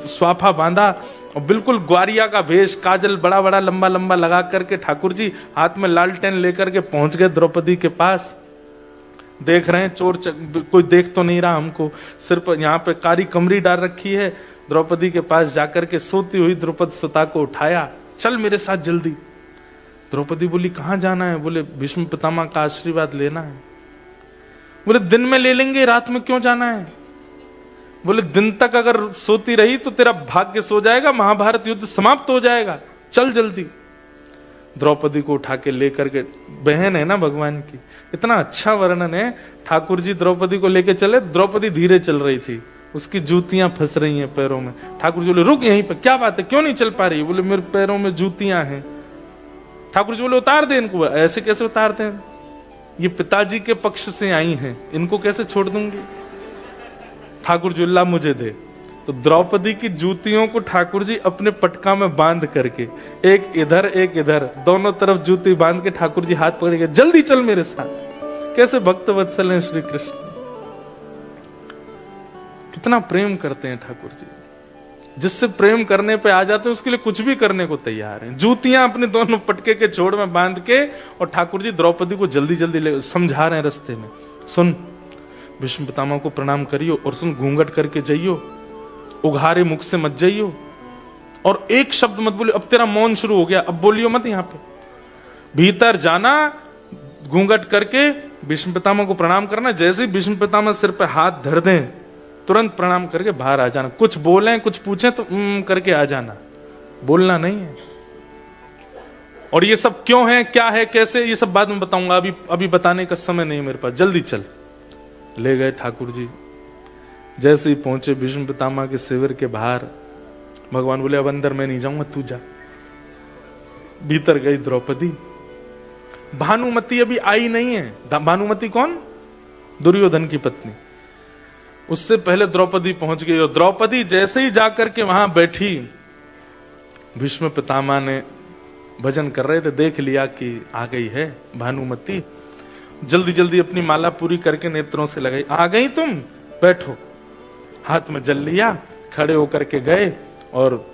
[SPEAKER 1] स्वाफा बांधा और बिल्कुल ग्वारिया का भेष, काजल बड़ा बड़ा लंबा लंबा लगा करके ठाकुर जी हाथ में लालटेन लेकर के पहुंच गए द्रौपदी के पास। देख रहे हैं चोर कोई देख तो नहीं रहा हमको, सिर पर यहाँ पे कारी कमरी डाल रखी है। द्रौपदी के पास जाकर के सोती हुई द्रौपदी सुता को उठाया, चल मेरे साथ जल्दी। द्रौपदी बोली कहाँ जाना है? बोले भीष्म पितामह का आशीर्वाद लेना है। बोले दिन में ले लेंगे, रात में क्यों जाना है? बोले दिन तक अगर सोती रही तो तेरा भाग्य सो जाएगा, महाभारत युद्ध समाप्त हो जाएगा, चल जल्दी। द्रौपदी को उठा के लेकर के, बहन है ना भगवान की, इतना अच्छा वर्णन है। ठाकुर जी द्रौपदी को लेके चले, द्रौपदी धीरे चल रही थी, उसकी जूतियां फंस रही हैं पैरों में। ठाकुर जी बोले रुक यहीं पे, क्या बात है, क्यों नहीं चल पा रही? बोले मेरे पैरों में जूतियां हैं। ठाकुर जी बोले उतार दे इनको। ऐसे कैसे उतारते हैं? ये पिताजी के पक्ष से आई हैं, इनको कैसे छोड़ दूंगी? ठाकुर जी ला मुझे दे। तो द्रौपदी की जूतियों को ठाकुर जी अपने पटका में बांध करके, एक इधर एक इधर, दोनों तरफ जूती बांध के ठाकुर जी हाथ पकड़ के जल्दी चल मेरे साथ। कैसे भक्त वत्सल हैं श्री कृष्ण, कितना प्रेम करते हैं ठाकुर जी। जिससे प्रेम करने पे आ जाते हैं उसके लिए कुछ भी करने को तैयार हैं। जूतियां अपने दोनों पटके के छोड़ में बांध के, और ठाकुर जी द्रौपदी को जल्दी जल्दी ले समझा रहे हैं रास्ते में, सुन भीष्म पितामह को प्रणाम करियो, और सुन घूंघट करके जाइयो, उघारे मुख से मत जाइयो, और एक शब्द मत बोलियो। अब तेरा मौन शुरू हो गया, अब बोलियो मत। यहाँ पे भीतर जाना, घूंघट करके भीष्म पितामह को प्रणाम करना। जैसे ही भीष्म पितामह सिर पे हाथ धर दें तुरंत प्रणाम करके बाहर आ जाना। कुछ बोलें कुछ पूछें तो करके आ जाना, बोलना नहीं है। और ये सब क्यों है, क्या है, कैसे, ये सब बाद में बताऊंगा, अभी बताने का समय नहीं मेरे पास, जल्दी चल। ले गए ठाकुर जी। जैसे ही पहुंचे भीष्म पितामह के शिविर के बाहर, भगवान बोले अब अंदर मैं नहीं जाऊंगा, तू जा। भीतर गई द्रौपदी। भानुमति अभी आई नहीं है। भानुमति कौन? दुर्योधन की पत्नी। उससे पहले द्रौपदी पहुंच गई, और द्रौपदी जैसे ही जाकर के वहां बैठी, भीष्म पितामह ने भजन कर रहे थे, देख लिया कि आ गई है भानुमति। जल्दी जल्दी अपनी माला पूरी करके नेत्रों से लगाई। आ गई तुम, बैठो। हाथ में जल लिया, खड़े होकर के गए और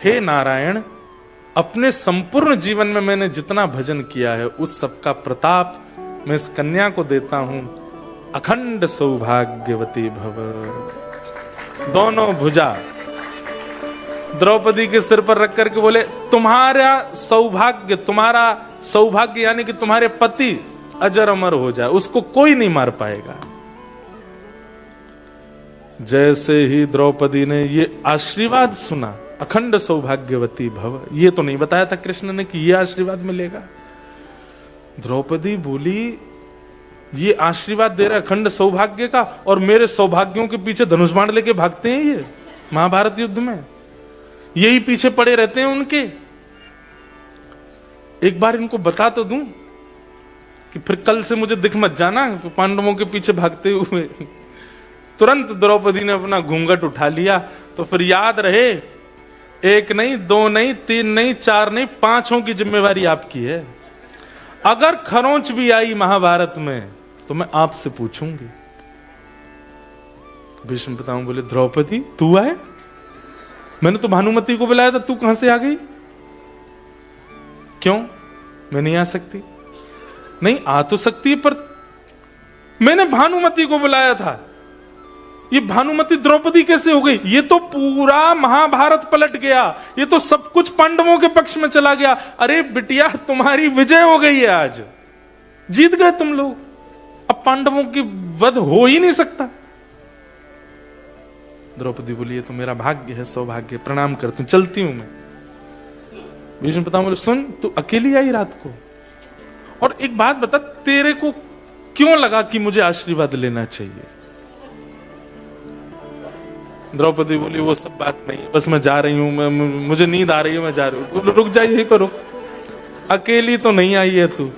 [SPEAKER 1] हे नारायण, अपने संपूर्ण जीवन में मैंने जितना भजन किया है उस सब का प्रताप मैं इस कन्या को देता हूं। अखंड सौभाग्यवती भव। दोनों भुजा द्रौपदी के सिर पर रख करके बोले, तुम्हारा सौभाग्य यानी कि तुम्हारे पति अजर अमर हो जाए, उसको कोई नहीं मार पाएगा। जैसे ही द्रौपदी ने ये आशीर्वाद सुना, अखंड सौभाग्यवती भव, ये तो नहीं बताया था कृष्ण ने कि ये आशीर्वाद मिलेगा। द्रौपदी बोली, ये आशीर्वाद दे रहा अखंड सौभाग्य का, और मेरे सौभाग्यों के पीछे धनुष बाण लेके भागते हैं ये महाभारत युद्ध में, यही पीछे पड़े रहते हैं उनके। एक बार इनको बता तो दूं कि फिर कल से मुझे दिख मत जाना पांडवों के पीछे भागते हुए। तुरंत द्रौपदी ने अपना घूंघट उठा लिया। तो फिर याद रहे, एक नहीं, दो नहीं, तीन नहीं, चार नहीं, पांचों की जिम्मेवारी आपकी है। अगर खरोंच भी आई महाभारत में तो मैं आपसे पूछूंगी। भीष्म पितामह बोले, द्रौपदी तू आए? मैंने तो भानुमति को बुलाया था, तू कहां से आ गई? क्यों, मैं नहीं आ सकती? नहीं, आ तो सकती है, पर मैंने भानुमति को बुलाया था। ये भानुमति द्रौपदी कैसे हो गई? ये तो पूरा महाभारत पलट गया, ये तो सब कुछ पांडवों के पक्ष में चला गया। अरे बिटिया, तुम्हारी विजय हो गई है, आज जीत गए तुम लोग, अब पांडवों की वध हो ही नहीं सकता। द्रौपदी बोली, ये तो मेरा भाग्य है, सौभाग्य, प्रणाम करती हूं, चलती हूं मैं। भीष्म पितामह बोले, सुन, तू अकेली आई रात को, और एक बात बता, तेरे को क्यों लगा कि मुझे आशीर्वाद लेना चाहिए? द्रौपदी बोली, वो सब बात नहीं, बस मैं जा रही हूं, मुझे नींद आ रही है, मैं जा रही हूं। रुक जा, यहीं पर रुक, अकेली तो नहीं आई है तू,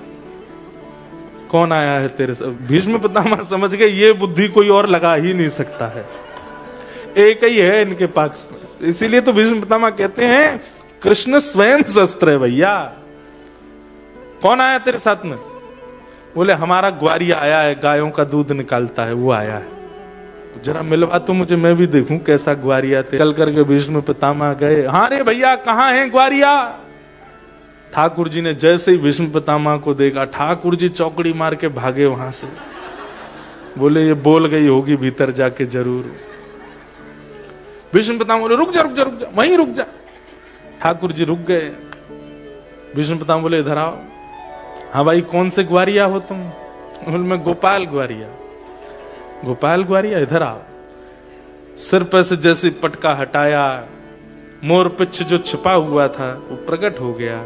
[SPEAKER 1] कौन आया है तेरे साथ? भीष्म पितामह समझ गए ये बुद्धि कोई और लगा ही नहीं सकता है, एक ही है इनके पास। इसीलिए तो भीष्म पितामह कहते हैं कृष्ण स्वयं शस्त्र है भैया। कौन आया तेरे साथ में? बोले, हमारा ग्वारिया आया है, गायों का दूध निकालता है, वो आया है। जरा मिलवा तो मुझे, मैं भी देखूं कैसा ग्वारिया थे। चल करके भीष्म पितामह गए। हाँ रे भैया, कहाँ है ग्वारिया? ठाकुर जी ने जैसे ही भीष्म पितामह को देखा, ठाकुर जी चौकड़ी मार के भागे वहां से। बोले, ये बोल गई होगी भीतर जाके जरूर। भीष्म पितामह बोले, रुक जा रुक जा रुक जा, वहीं रुक जा। ठाकुर जी रुक गए। भीष्म पितामह बोले, इधर आओ। हाँ भाई, कौन से ग्वारिया हो तुम? बोले, मैं गोपाल ग्वारिया। गोपाल ग्वारिया, इधर आओ। सिर पर से जैसे पटका हटाया, मोर पिच्छ जो छिपा हुआ था वो प्रकट हो गया।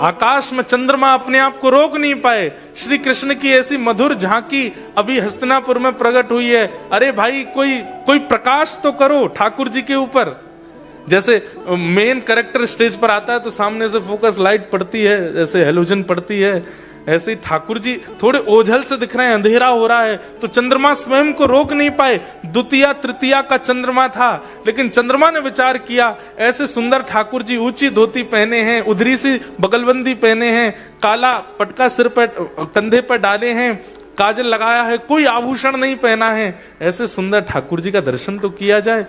[SPEAKER 1] आकाश में चंद्रमा अपने आप को रोक नहीं पाए। श्री कृष्ण की ऐसी मधुर झांकी अभी हस्तिनापुर में प्रकट हुई है। अरे भाई, कोई प्रकाश तो करो ठाकुर जी के ऊपर। जैसे मेन कैरेक्टर स्टेज पर आता है तो सामने से फोकस लाइट पड़ती है, जैसे हेलोजन पड़ती है, ऐसे ही ठाकुर जी थोड़े ओझल से दिख रहे हैं, अंधेरा हो रहा है, तो चंद्रमा स्वयं को रोक नहीं पाए। द्वितीया तृतीया का चंद्रमा था, लेकिन चंद्रमा ने विचार किया, ऐसे सुंदर ठाकुर जी ऊंची धोती पहने हैं, उधरी सी बगलबंदी पहने हैं, काला पटका सिर पर कंधे पर डाले हैं, काजल लगाया है, कोई आभूषण नहीं पहना है, ऐसे सुंदर ठाकुर जी का दर्शन तो किया जाए।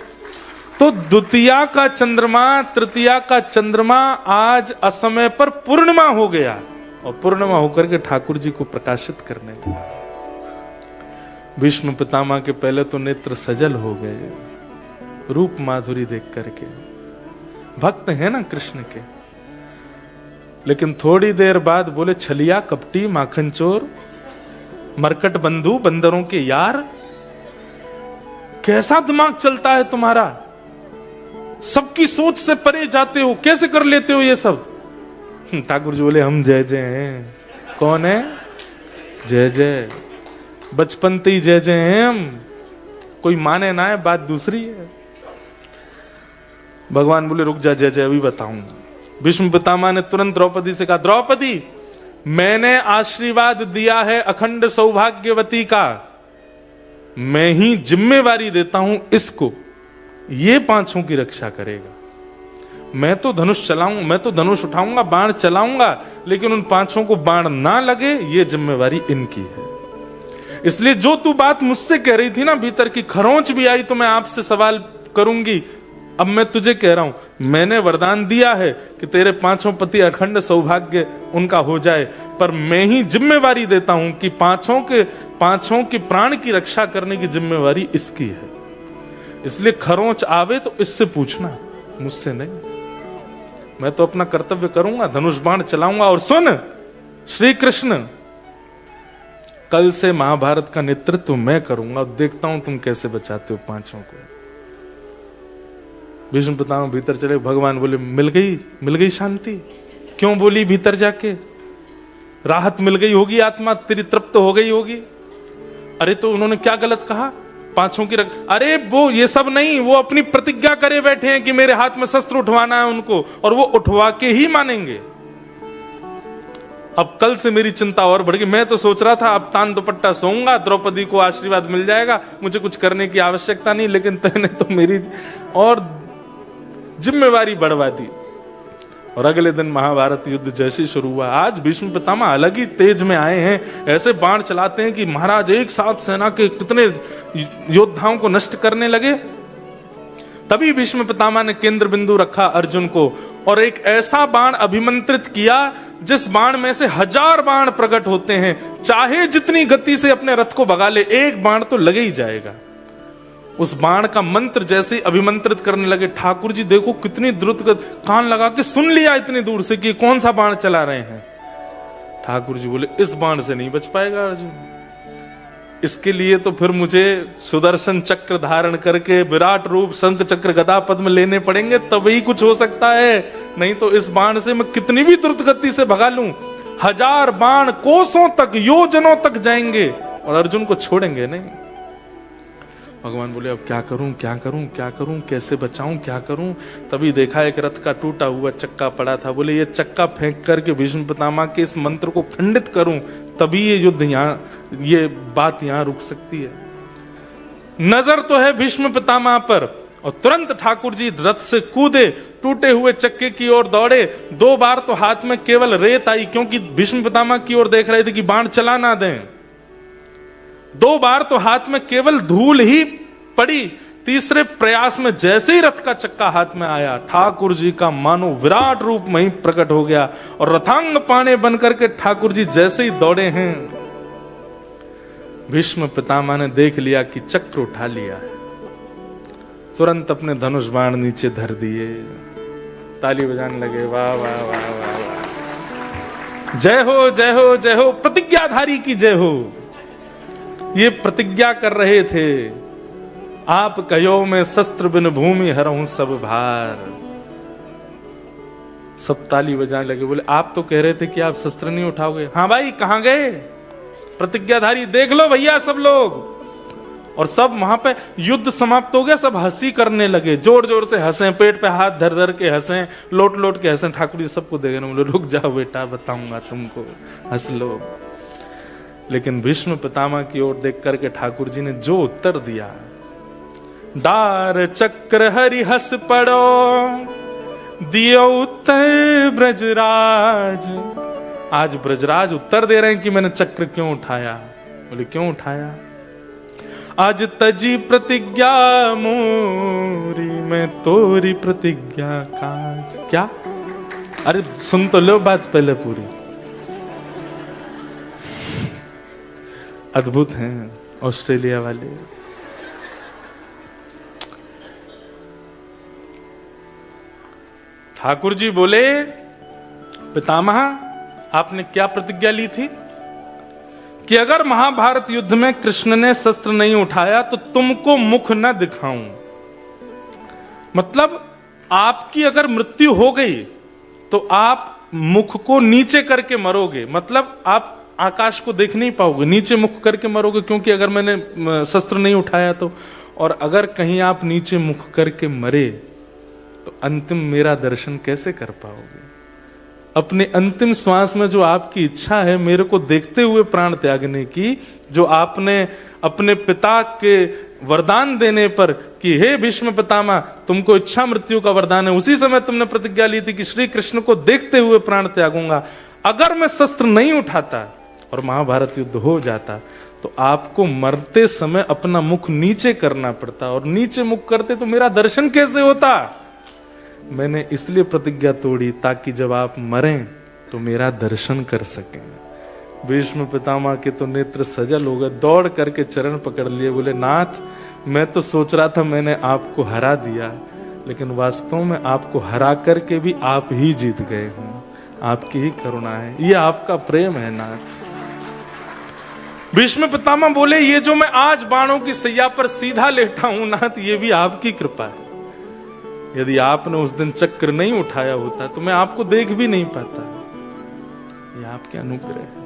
[SPEAKER 1] तो द्वितीया का चंद्रमा, तृतीया का चंद्रमा आज असमय पर पूर्णिमा हो गया, और पूर्णिमा होकर के ठाकुर जी को प्रकाशित करने लगा। भीष्म पितामह के पहले तो नेत्र सजल हो गए रूप माधुरी देख करके। भक्त है ना कृष्ण के। लेकिन थोड़ी देर बाद बोले, छलिया कपटी माखन चोर, मरकट बंधु बंदरों के यार, कैसा दिमाग चलता है तुम्हारा? सबकी सोच से परे जाते हो, कैसे कर लेते हो ये सब? ठाकुर जी बोले हम जय जय हैं। कौन है? जय जय, बचपन से ही जय जय हैं हम, कोई माने ना है बात दूसरी है। भगवान बोले रुक जा, जय जय अभी बताऊंगा। भीष्म पितामह ने तुरंत द्रौपदी से कहा, द्रौपदी मैंने आशीर्वाद दिया है अखंड सौभाग्यवती का, मैं ही जिम्मेवारी देता हूं इसको, ये पांचों की रक्षा करेगा। मैं तो धनुष चलाऊंगा, मैं तो धनुष उठाऊंगा, बाण चलाऊंगा, लेकिन उन पांचों को बाण ना लगे ये जिम्मेवारी इनकी है। इसलिए जो तू बात मुझसे कह रही थी ना, भीतर की खरोंच भी आई तो मैं आपसे सवाल करूंगी। अब मैं तुझे कह रहा हूं, मैंने वरदान दिया है कि तेरे पांचों पति अखंड सौभाग्य उनका हो जाए, पर मैं ही जिम्मेवारी देता हूं कि पांचों के प्राण की रक्षा करने की जिम्मेवारी इसकी है। इसलिए खरोंच आवे तो इससे पूछना, मुझसे नहीं। मैं तो अपना कर्तव्य करूंगा, धनुष बाण चलाऊंगा। और सुन श्री कृष्ण, कल से महाभारत का नेतृत्व मैं करूंगा, देखता हूं तुम कैसे बचाते हो पांचों को। भीष्म पितामह भीतर चले। भगवान बोले मिल गई शांति? क्यों बोली भीतर जाके? राहत मिल गई होगी, आत्मा तेरी तृप्त हो गई होगी। अरे तो उन्होंने क्या गलत कहा? पांचों की अरे वो ये सब नहीं, वो अपनी प्रतिज्ञा करे बैठे हैं कि मेरे हाथ में शस्त्र उठवाना है उनको, और वो उठवा के ही मानेंगे। अब कल से मेरी चिंता और बढ़ गई। मैं तो सोच रहा था अब तान दुपट्टा सोऊंगा, द्रौपदी को आशीर्वाद मिल जाएगा, मुझे कुछ करने की आवश्यकता नहीं, लेकिन तूने तो मेरी और जिम्मेवारी बढ़वा दी। और अगले दिन महाभारत युद्ध जैसे शुरू हुआ। आज भीष्म पितामह अलग ही तेज में आए हैं, ऐसे बाण चलाते हैं कि महाराज एक साथ सेना के कितने योद्धाओं को नष्ट करने लगे। तभी भीष्म पितामह ने केंद्र बिंदु रखा अर्जुन को, और एक ऐसा बाण अभिमंत्रित किया जिस बाण में से 1000 बाण प्रकट होते हैं। चाहे जितनी गति से अपने रथ को भगा ले, एक बाण तो लगे ही जाएगा। उस बाण का मंत्र जैसे अभिमंत्रित करने लगे, ठाकुर जी देखो कितनी द्रुत गति, कान लगा के सुन लिया इतनी दूर से कि कौन सा बाण चला रहे हैं। ठाकुर जी बोले इस बाण से नहीं बच पाएगा अर्जुन, इसके लिए तो फिर मुझे सुदर्शन चक्र धारण करके विराट रूप शंख चक्र गदा पद्म लेने पड़ेंगे, तभी कुछ हो सकता है। नहीं तो इस बाण से मैं कितनी भी द्रुत गति से भगा लूं, 1000 बाण कोसों तक, योजनों तक जाएंगे और अर्जुन को छोड़ेंगे नहीं। भगवान बोले अब क्या करूं, क्या करूं, क्या करूं, कैसे बचाऊं, क्या करूं। तभी देखा एक रथ का टूटा हुआ चक्का पड़ा था। बोले ये चक्का फेंक करके भीष्म पितामह के इस मंत्र को खंडित करूं, तभी ये युद्ध यहाँ, ये बात यहाँ रुक सकती है। नजर तो है भीष्म पितामह पर, और तुरंत ठाकुर जी रथ से कूदे, टूटे हुए चक्के की ओर दौड़े। 2 बार तो हाथ में केवल रेत आई, क्योंकि भीष्म पितामह की ओर देख रहे थे कि बाण चला ना दें। 2 बार तो हाथ में केवल धूल ही पड़ी। तीसरे प्रयास में जैसे ही रथ का चक्का हाथ में आया, ठाकुर जी का मानो विराट रूप वहीं प्रकट हो गया, और रथांग पाने बनकर के ठाकुर जी जैसे ही दौड़े हैं, भीष्म पितामह ने देख लिया कि चक्र उठा लिया है। तुरंत अपने धनुष बाण नीचे धर दिए, ताली बजाने लगे, वाह वाह वाह वाह वाह, जय हो जय हो जय हो, प्रतिज्ञाधारी की जय हो। ये प्रतिज्ञा कर रहे थे, आप कहो मैं शस्त्र बिन भूमि हरऊं सब भार। सब ताली बजाने लगे। बोले आप तो कह रहे थे कि आप शस्त्र नहीं उठाओगे। हाँ भाई कहां गए प्रतिज्ञाधारी, देख लो भैया सब लोग। और सब वहां पे युद्ध समाप्त हो गया, सब हंसी करने लगे, जोर जोर से हंसे, पेट पे हाथ धर धर के हंसे, लोट लोट के हंसे। ठाकुर जी सबको देख रहे, बोले रुक जाओ बेटा बताऊंगा तुमको, हंस लो। लेकिन भीष्म पितामह की ओर देख करके ठाकुर जी ने जो उत्तर दिया, डार चक्र हरि हंस पड़ो, दियो उत्तर ब्रजराज। आज ब्रजराज उत्तर दे रहे हैं कि मैंने चक्र क्यों उठाया। बोले क्यों उठाया? आज तजी प्रतिज्ञा मोरी, मैं तोरी प्रतिज्ञा काज। क्या? अरे सुन तो लो बात पहले पूरी। अद्भुत हैं ऑस्ट्रेलिया वाले। ठाकुर जी बोले पितामह आपने क्या प्रतिज्ञा ली थी कि अगर महाभारत युद्ध में कृष्ण ने शस्त्र नहीं उठाया तो तुमको मुख न दिखाऊं। मतलब आपकी अगर मृत्यु हो गई तो आप मुख को नीचे करके मरोगे, मतलब आप आकाश को देख नहीं पाओगे, नीचे मुख करके मरोगे, क्योंकि अगर मैंने शस्त्र नहीं उठाया तो। और अगर कहीं आप नीचे मुख करके मरे तो अंतिम मेरा दर्शन कैसे कर पाओगे? अपने अंतिम श्वास में जो आपकी इच्छा है मेरे को देखते हुए प्राण त्यागने की, जो आपने अपने पिता के वरदान देने पर कि हे भीष्म पितामह तुमको इच्छा मृत्यु का वरदान है, उसी समय तुमने प्रतिज्ञा ली थी कि श्री कृष्ण को देखते हुए प्राण त्यागूंगा। अगर मैं शस्त्र नहीं उठाता और महाभारत युद्ध हो जाता तो आपको मरते समय अपना मुख नीचे करना पड़ता, और नीचे मुख करते तो मेरा दर्शन कैसे होता? मैंने इसलिए प्रतिज्ञा तोड़ी ताकि जब आप मरें तो मेरा दर्शन कर सकें। भीष्म पितामह के तो नेत्र सजल हो गए, दौड़ करके चरण पकड़ लिए, बोले नाथ मैं तो सोच रहा था मैंने आपको हरा दिया, लेकिन वास्तव में आपको हरा करके भी आप ही जीत गए हो, आपकी ही करुणा है, ये आपका प्रेम है नाथ। भीष्म पितामह बोले ये जो मैं आज बाणों की सैया पर सीधा लेटा हूं नाथ, ये भी आपकी कृपा है। यदि आपने उस दिन चक्र नहीं उठाया होता तो मैं आपको देख भी नहीं पाता, ये आपके अनुग्रह है।